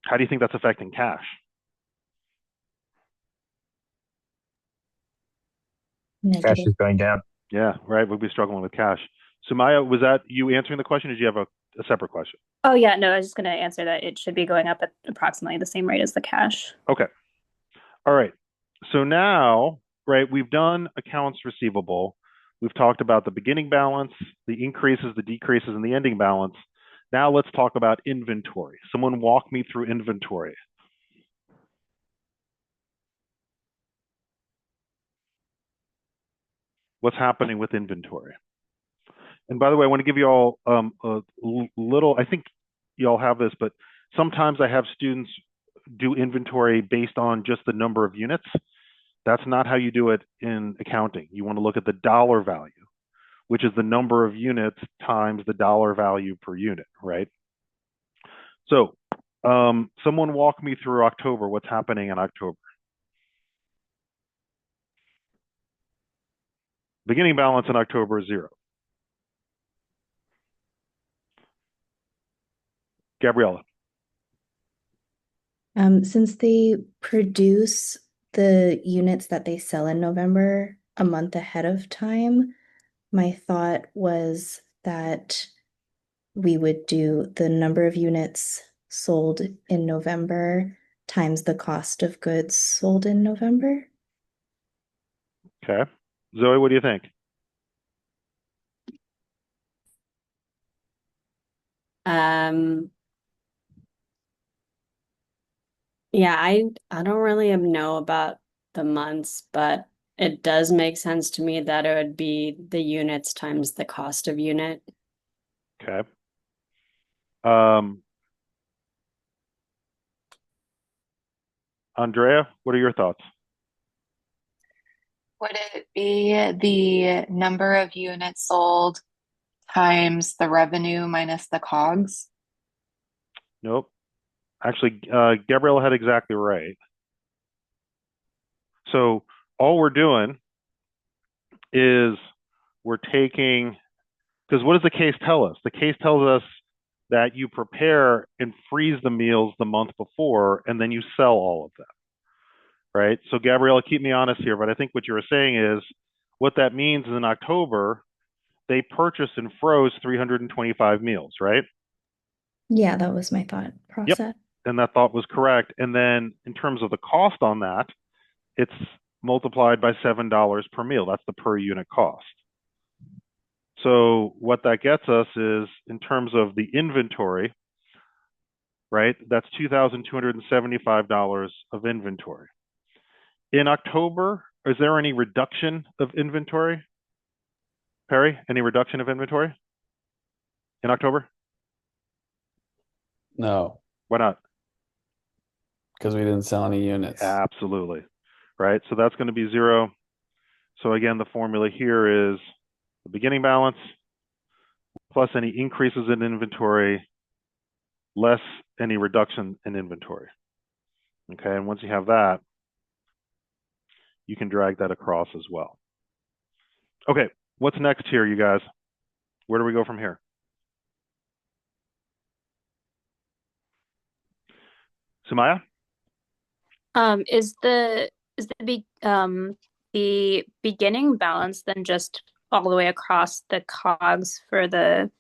How do you think that's affecting cash? Cash is going down. Yeah, right. We'll be struggling with cash. Sumaya, was that you answering the question? Or did you have a separate question? Oh yeah, no, I was just going to answer that it should be going up at approximately the same rate as the cash. Okay. All right. So now, right, we've done accounts receivable. We've talked about the beginning balance, the increases, the decreases, and the ending balance. Now let's talk about inventory. Someone walk me through inventory. What's happening with inventory? And by the way, I want to give you all a little, I think you all have this, but sometimes I have students do inventory based on just the number of units. That's not how you do it in accounting. You want to look at the dollar value, which is the number of units times the dollar value per unit, right? So someone walk me through October. What's happening in October? Beginning balance in October is 0. Gabriella. Since they produce the units that they sell in November a month ahead of time, my thought was that we would do the number of units sold in November times the cost of goods sold in November. Okay. Zoe, what do you think? Yeah, I don't really know about the months, but it does make sense to me that it would be the units times the cost of unit. Okay. Andrea, what are your thoughts? Would it be the number of units sold times the revenue minus the COGS? Nope. Actually, Gabriella had exactly right. So all we're doing is we're taking, because what does the case tell us? The case tells us that you prepare and freeze the meals the month before, and then you sell all of them, right? So Gabriella, keep me honest here, but I think what you were saying is what that means is in October, they purchased and froze 325 meals, right? Yeah, that was my thought process. And that thought was correct. And then in terms of the cost on that, it's multiplied by $7 per meal. That's the per unit cost. So what that gets us is in terms of the inventory, right? That's $2,275 of inventory. In October, is there any reduction of inventory? Perry, any reduction of inventory in October? No, Why not? because we didn't sell any units. Absolutely. Right. So that's going to be 0. So again, the formula here is the beginning balance plus any increases in inventory less any reduction in inventory. Okay. And once you have that, you can drag that across as well. Okay. What's next here, you guys? Where do we go from here? Sumaya? Is the beginning balance then just all the way across the COGS for the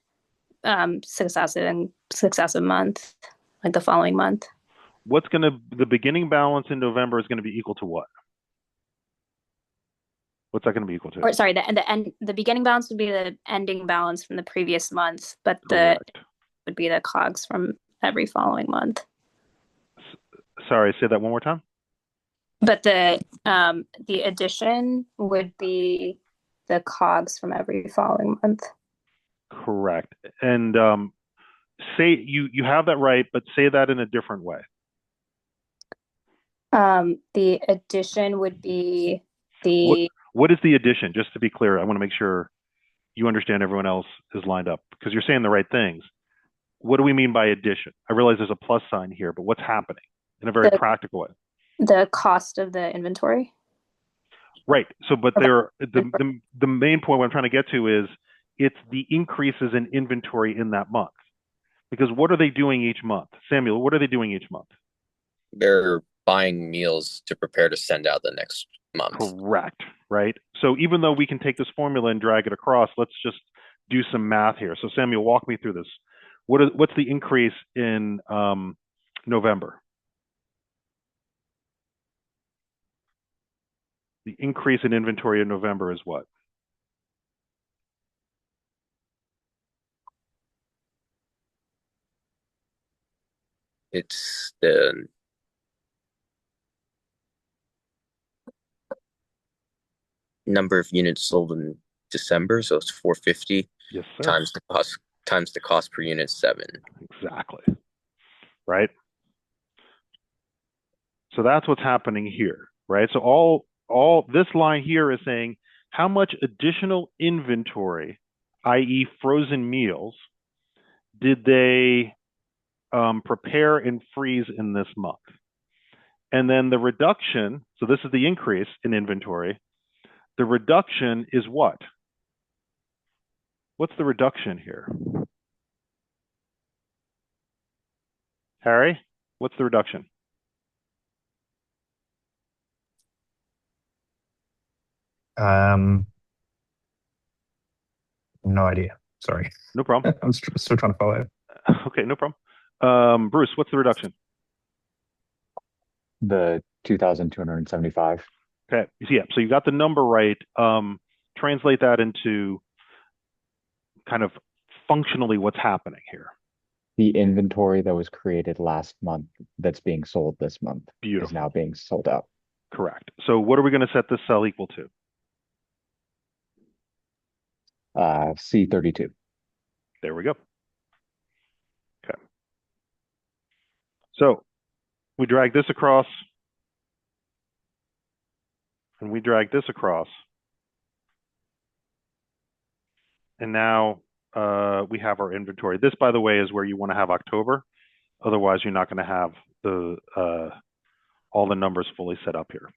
successive month, like the following month? The beginning balance in November is going to be equal to what? What's that going to be equal to? Or sorry, the beginning balance would be the ending balance from the previous month, but Correct. would be the COGS from every following month. Sorry, say that one more time. But the addition would be the COGS from every following month. Correct. And say you have that right, but say that in a different way. The addition would be What is the addition? Just to be clear, I want to make sure you understand everyone else is lined up because you're saying the right things. What do we mean by addition? I realize there's a plus sign here, but what's happening in a very practical way? the cost of the inventory. Right. So, but the main point what I'm trying to get to is it's the increases in inventory in that month. Because what are they doing each month? Samuel, what are they doing each month? They're buying meals to prepare to send out the next month. Correct. Right. So even though we can take this formula and drag it across, let's just do some math here. So Samuel, walk me through this. What's the increase in November? The increase in inventory in November is what? It's the number of units sold in December, so it's 450. Yes, sir. Times the cost per unit 7. Exactly. Right. So that's what's happening here, right? So all this line here is saying how much additional inventory, i.e. frozen meals, did they prepare and freeze in this month? And then the reduction, so this is the increase in inventory. The reduction is what? What's the reduction here? Harry, what's the reduction? No idea. Sorry. No problem. I'm still trying to follow it. Okay, no problem. Bruce, what's the reduction? The 2,275. Okay, yeah, so you got the number right. Translate that into kind of functionally what's happening here. The inventory that was created last month that's being sold this month is now being sold out. Correct. So what are we going to set this cell equal to? C32. There we go. Okay. So we drag this across. And we drag this across. And now we have our inventory. This, by the way, is where you want to have October. Otherwise, you're not going to have the all the numbers fully set up here.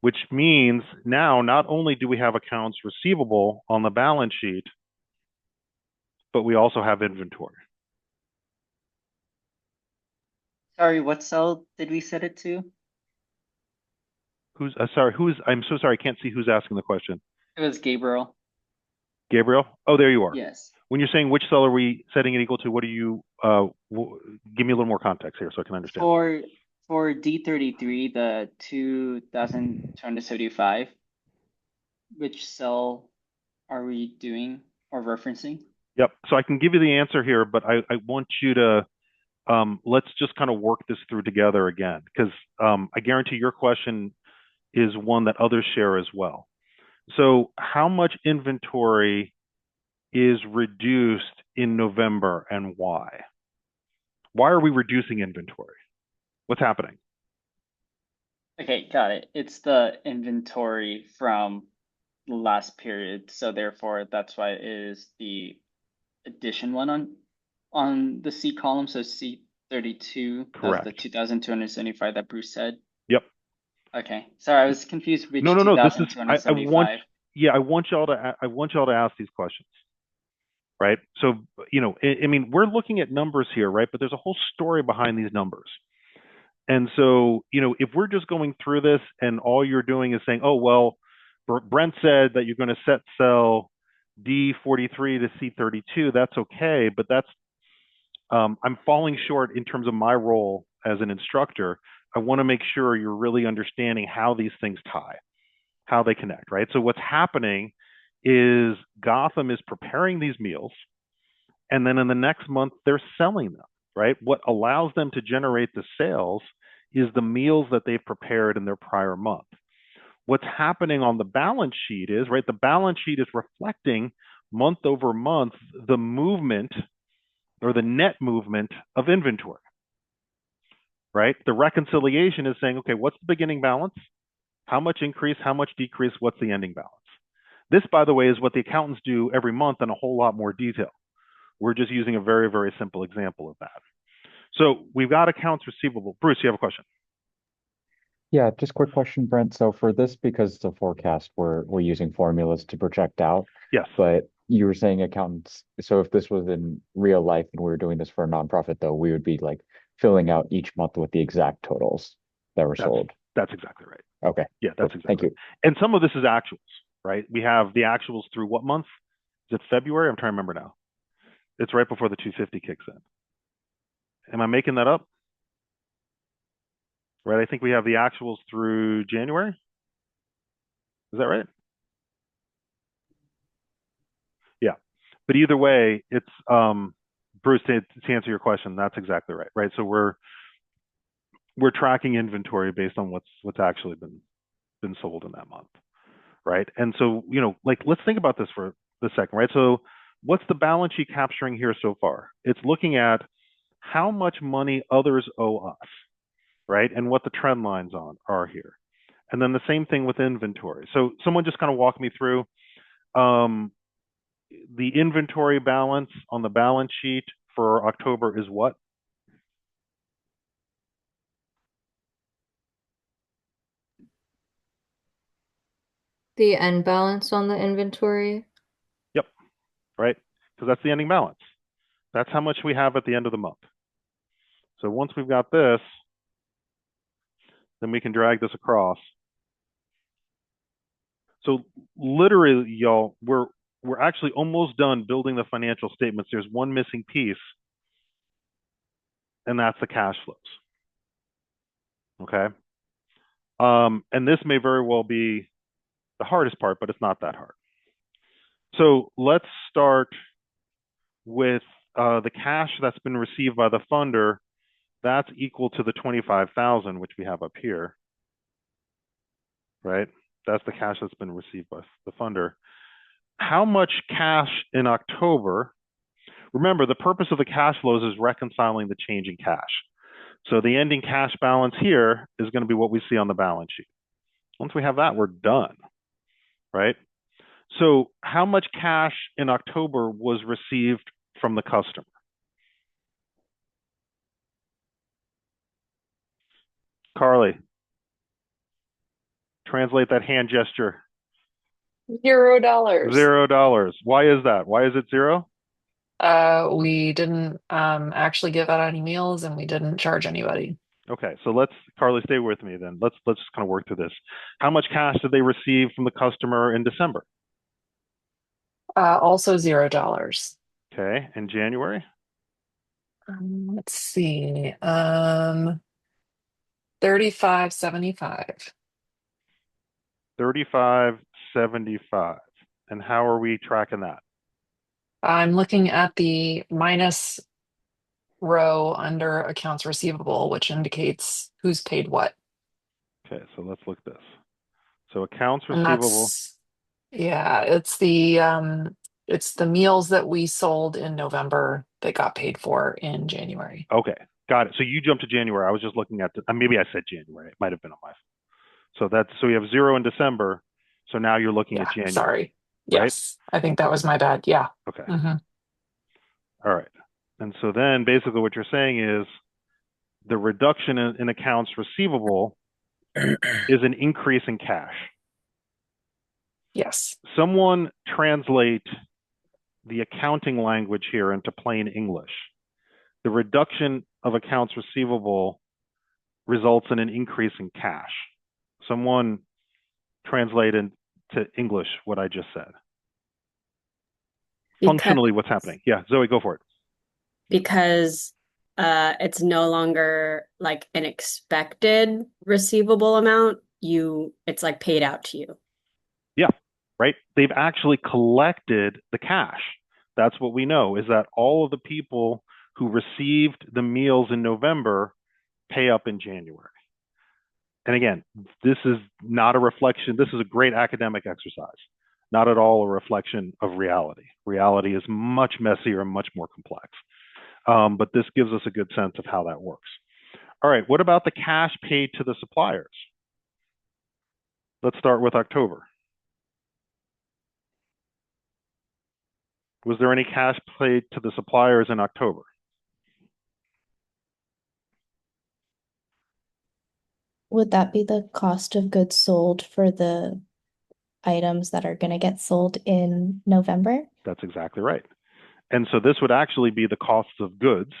Which means now not only do we have accounts receivable on the balance sheet, but we also have inventory. Sorry, what cell did we set it to? Who's sorry? I'm so sorry. I can't see who's asking the question. It was Gabriel. Gabriel? Oh, there you are. Yes. When you're saying which cell are we setting it equal to, what do you? Give me a little more context here so I can understand. For D33, the 2,275, which cell are we doing or referencing? Yep. So I can give you the answer here, but I want you to let's just kind of work this through together again, because I guarantee your question is one that others share as well. So how much inventory is reduced in November and why? Why are we reducing inventory? What's happening? Okay, got it. It's the inventory from the last period, so therefore that's why it is the addition one on the C column, so C32 of the 2,275 that Bruce said. Yep. Okay, sorry, I was confused which No. This is I 2,275. I want y'all to ask these questions, right? So I mean, we're looking at numbers here, right? But there's a whole story behind these numbers. And so, if we're just going through this and all you're doing is saying, oh, well, Brent said that you're going to set cell D43 to C32, that's okay. But that's, I'm falling short in terms of my role as an instructor. I want to make sure you're really understanding how these things tie, how they connect, right? So what's happening is Gotham is preparing these meals, and then in the next month, they're selling them. Right? What allows them to generate the sales is the meals that they've prepared in their prior month. What's happening on the balance sheet is, right, the balance sheet is reflecting month over month the movement or the net movement of inventory. Right? The reconciliation is saying, okay, what's the beginning balance? How much increase? How much decrease? What's the ending balance? This, by the way, is what the accountants do every month in a whole lot more detail. We're just using a very, very simple example of that. So we've got accounts receivable. Bruce, you have a question? Yeah, just quick question, Brent. So for this, because it's a forecast, we're using formulas to project out. Yes. But you were saying accountants. So if this was in real life and we were doing this for a nonprofit, though, we would be like filling out each month with the exact totals that were sold. That's exactly right. Okay. Yeah, that's Cool. exactly Thank you. right. And some of this is actuals, right? We have the actuals through what month? Is it February? I'm trying to remember now. It's right before the 250 kicks in. Am I making that up? Right, I think we have the actuals through January. Is that right? Yeah, but either way, it's Bruce, to answer your question, that's exactly right. Right, so we're tracking inventory based on what's actually been sold in that month, right? And so like let's think about this for a second, right? So what's the balance sheet capturing here so far? It's looking at how much money others owe us, right? And what the trend lines are here. And then the same thing with inventory. So someone just kind of walk me through the inventory balance on the balance sheet for October is what? The end balance on the inventory. Yep, right? Because that's the ending balance. That's how much we have at the end of the month. So once we've got this, then we can drag this across. So literally, y'all, we're actually almost done building the financial statements. There's one missing piece, and that's the cash flows. Okay. And this may very well be the hardest part, but it's not that hard. So let's start with the cash that's been received by the funder. That's equal to the 25,000, which we have up here, right? That's the cash that's been received by the funder. How much cash in October? Remember, the purpose of the cash flows is reconciling the change in cash. So the ending cash balance here is going to be what we see on the balance sheet. Once we have that, we're done, right? So how much cash in October was received from the customer? Carly, translate that hand gesture. $0. $0. Why is that? Why is it zero? We didn't actually give out any meals and we didn't charge anybody. Okay, so Carly, stay with me then. Let's just kind of work through this. How much cash did they receive from the customer in December? Also $0. Okay, in January? Let's see. 35.75. 35.75. And how are we tracking that? I'm looking at the minus row under accounts receivable, which indicates who's paid what. Okay, so let's look at this. So accounts And receivable. yeah, it's the meals that we sold in November that got paid for in January. Okay, got it. So you jumped to January. I was just looking at maybe I said January. It might have been on my phone. So you have 0 in December. So now you're looking at January. Sorry. Right? Yes, I think that was my bad. Yeah. Okay. Mhm. All right. And so then basically what you're saying is the reduction in accounts receivable is an increase in cash. Yes. Someone translate the accounting language here into plain English. The reduction of accounts receivable results in an increase in cash. Someone translate into English what I just said. Functionally, what's happening? Yeah, Zoe, go for it. Because it's no longer like an expected receivable amount. It's like paid out to you. Yeah, right. They've actually collected the cash. That's what we know, is that all of the people who received the meals in November pay up in January. And again, this is not a reflection. This is a great academic exercise, not at all a reflection of reality. Reality is much messier and much more complex. But this gives us a good sense of how that works. All right, what about the cash paid to the suppliers? Let's start with October. Was there any cash paid to the suppliers in October? Would that be the cost of goods sold for the items that are going to get sold in November? That's exactly right. And so this would actually be the costs of goods,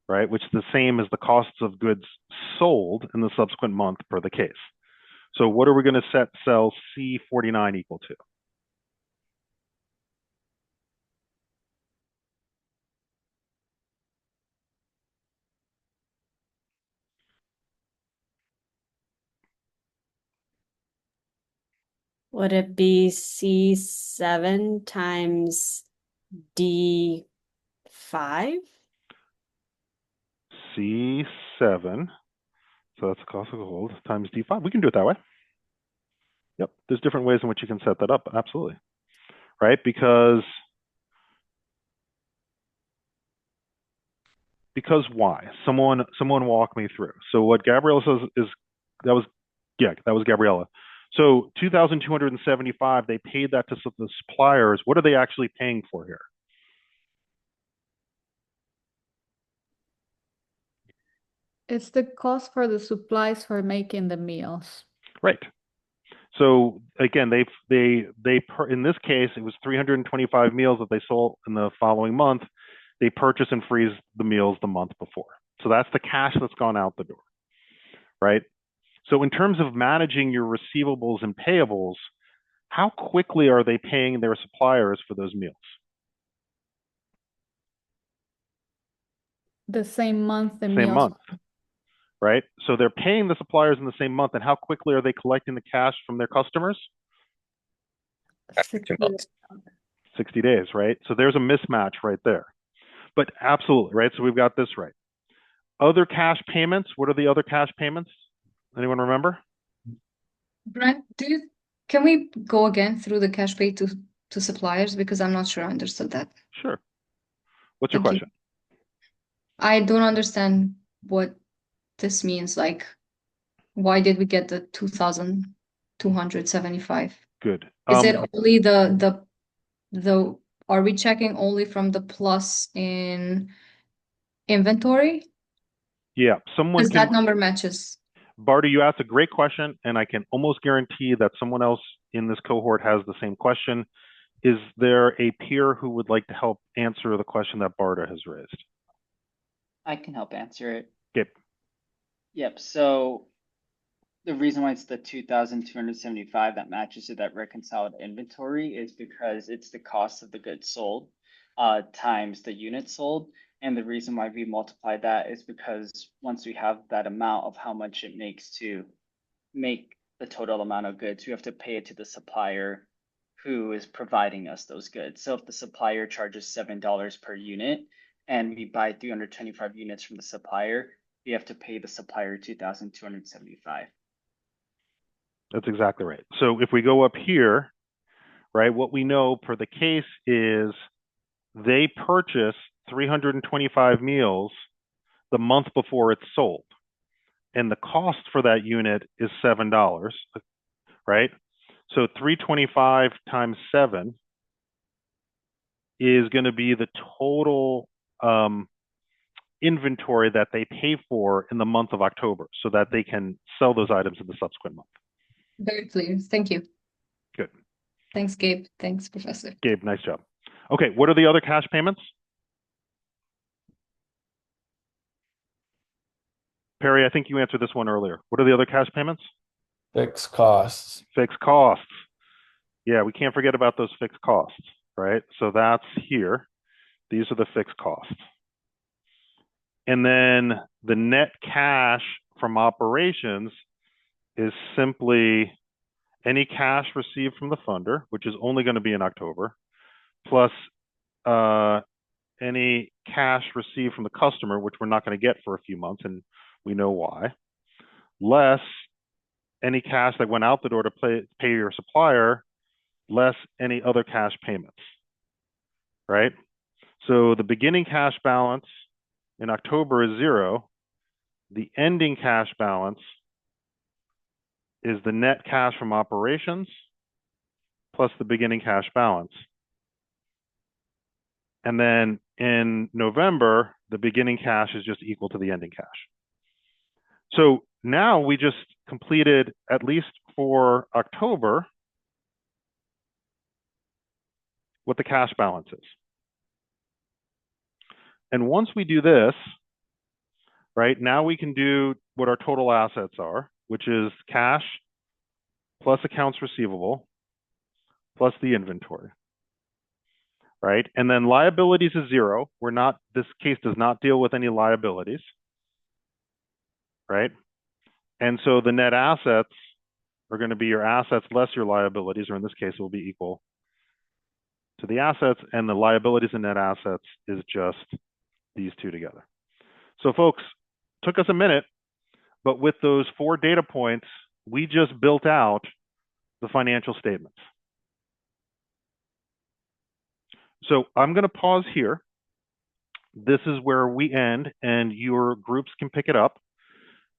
right? Which is the same as the costs of goods sold in the subsequent month per the case. So what are we going to set cell C49 equal to? Would it be C7 times D5? C7, so that's the cost of gold, times D5. We can do it that way. Yep, there's different ways in which you can set that up, absolutely. Right, because why? Someone walk me through. So what Gabriella says is, that was Gabriella. So 2,275, they paid that to the suppliers. What are they actually paying for here? It's the cost for the supplies for making the meals. Right. So again, in this case, it was 325 meals that they sold in the following month. They purchase and freeze the meals the month before. So that's the cash that's gone out the door, right? So in terms of managing your receivables and payables, how quickly are they paying their suppliers for those meals? The same month the Same meals. month, right? So they're paying the suppliers in the same month, and how quickly are they collecting the cash from their customers? After 2 months. 60 days, right? So there's a mismatch right there. But absolutely, right? So we've got this right. Other cash payments, what are the other cash payments? Anyone remember? Brent, can we go again through the cash paid to suppliers, because I'm not sure I understood that. Sure. What's your Thank you. question? I don't understand what this means. Like, why did we get the 2,275? Good. Is it only the are we checking only from the plus in inventory? Yeah, someone Because can. that number matches. Barty, you asked a great question, and I can almost guarantee that someone else in this cohort has the same question. Is there a peer who would like to help answer the question that Barta has raised? I can help answer it. Gabe. Yep. So the reason why it's the 2,275 that matches to that reconciled inventory is because it's the cost of the goods sold times the units sold. And the reason why we multiply that is because once we have that amount of how much it makes to make the total amount of goods, we have to pay it to the supplier who is providing us those goods. So if the supplier charges $7 per unit and we buy 325 units from the supplier, we have to pay the supplier 2,275. That's exactly right. So if we go up here, right, what we know per the case is they purchase 325 meals the month before it's sold. And the cost for that unit is $7, right? So 325 times 7 is going to be the total inventory that they pay for in the month of October so that they can sell those items in the subsequent month. Very clear. Thank you. Good. Thanks, Gabe. Thanks, Professor. Gabe, nice job. Okay, what are the other cash payments? Perry, I think you answered this one earlier. What are the other cash payments? Fixed costs. Fixed costs. Yeah, we can't forget about those fixed costs, right? So that's here. These are the fixed costs. And then the net cash from operations is simply any cash received from the funder, which is only going to be in October, plus any cash received from the customer, which we're not going to get for a few months, and we know why, less any cash that went out the door to pay your supplier, less any other cash payments, right? So the beginning cash balance in October is 0. The ending cash balance is the net cash from operations plus the beginning cash balance. And then in November, the beginning cash is just equal to the ending cash. So now we just completed, at least for October, what the cash balance is. And once we do this, right, now we can do what our total assets are, which is cash plus accounts receivable plus the inventory, right? And then liabilities is 0. This case does not deal with any liabilities, right? And so the net assets are going to be your assets less your liabilities, or in this case, will be equal to the assets, and the liabilities and net assets is just these two together. So folks, took us a minute, but with those 4 data points, we just built out the financial statements. So I'm going to pause here. This is where we end, and your groups can pick it up.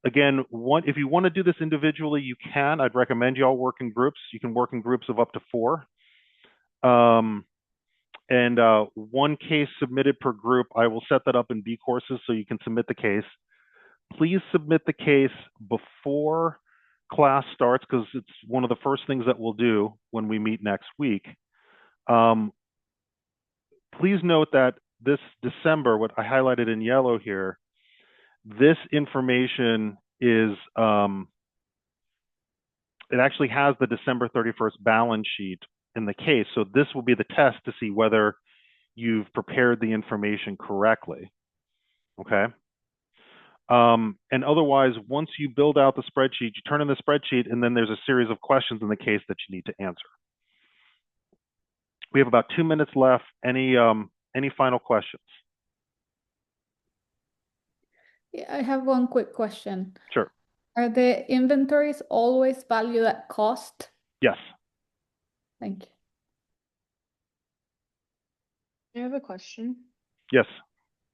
Again, if you want to do this individually, you can. I'd recommend you all work in groups. You can work in groups of up to 4. And 1 case submitted per group. I will set that up in B courses so you can submit the case. Please submit the case before class starts, because it's one of the first things that we'll do when we meet next week. Please note that this December, what I highlighted in yellow here, this information is, it actually has the December 31st balance sheet in the case. So this will be the test to see whether you've prepared the information correctly, okay? And otherwise, once you build out the spreadsheet, you turn in the spreadsheet, and then there's a series of questions in the case that you need to answer. We have about 2 minutes left. Any final questions? Yeah, I have one quick question. Sure. Are the inventories always valued at cost? Yes. Thank you. I have a question. Yes.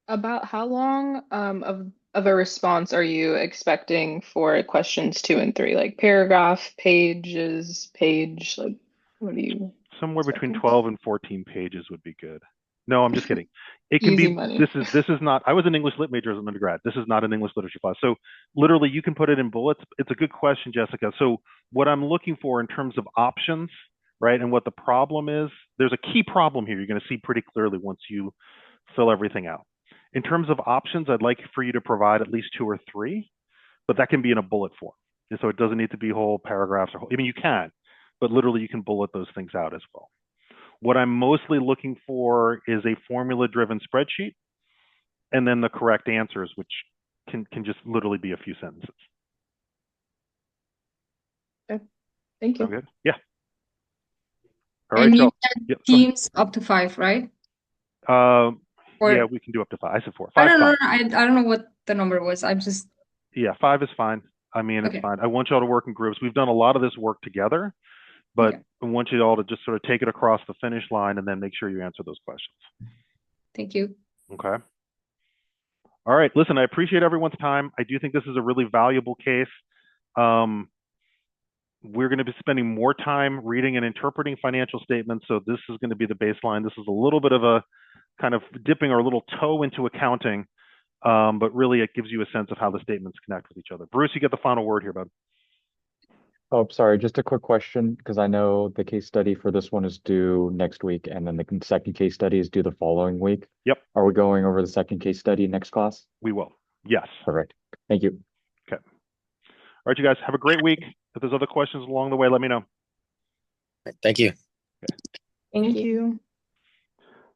About how long of a response are you expecting for questions 2 and 3? Like paragraph, pages, page, like what do you? Somewhere between 12 and 14 pages would be good. No, I'm just kidding. It can Easy be, money. this is not, I was an English lit major as an undergrad. This is not an English literature class. So literally you can put it in bullets. It's a good question, Jessica. So what I'm looking for in terms of options, right, and what the problem is, there's a key problem here you're going to see pretty clearly once you fill everything out. In terms of options, I'd like for you to provide at least 2 or 3, but that can be in a bullet form. And so it doesn't need to be whole paragraphs or whole, I mean, you can, but literally you can bullet those things out as well. What I'm mostly looking for is a formula-driven spreadsheet, and then the correct answers, which can just literally be a few sentences. Okay. Thank you. Sound good? Yeah. All right, And you y'all. said Yep, go ahead. teams up to 5, right? Or, yeah, we can do up to 5. I said 4. I 5 don't know. fine. I don't know what the number was. I'm just Yeah, 5 is fine. I mean, it's okay. fine. I want y'all to work in groups. We've done a lot of this work together, but Okay. I want you all to just sort of take it across the finish line and then make sure you answer those questions. Thank you. Okay. All right. Listen, I appreciate everyone's time. I do think this is a really valuable case. We're going to be spending more time reading and interpreting financial statements. So this is going to be the baseline. This is a little bit of a kind of dipping our little toe into accounting, but really it gives you a sense of how the statements connect with each other. Bruce, you get the final word here, bud. Oh, sorry, just a quick question, because I know the case study for this one is due next week, and then the second case study is due the following week. Yep. Are we going over the second case study next class? We will. Yes. Perfect. Thank you. Okay. All right, you guys have a great week. If there's other questions along the way, let me know. Thank you. Okay. Thank you.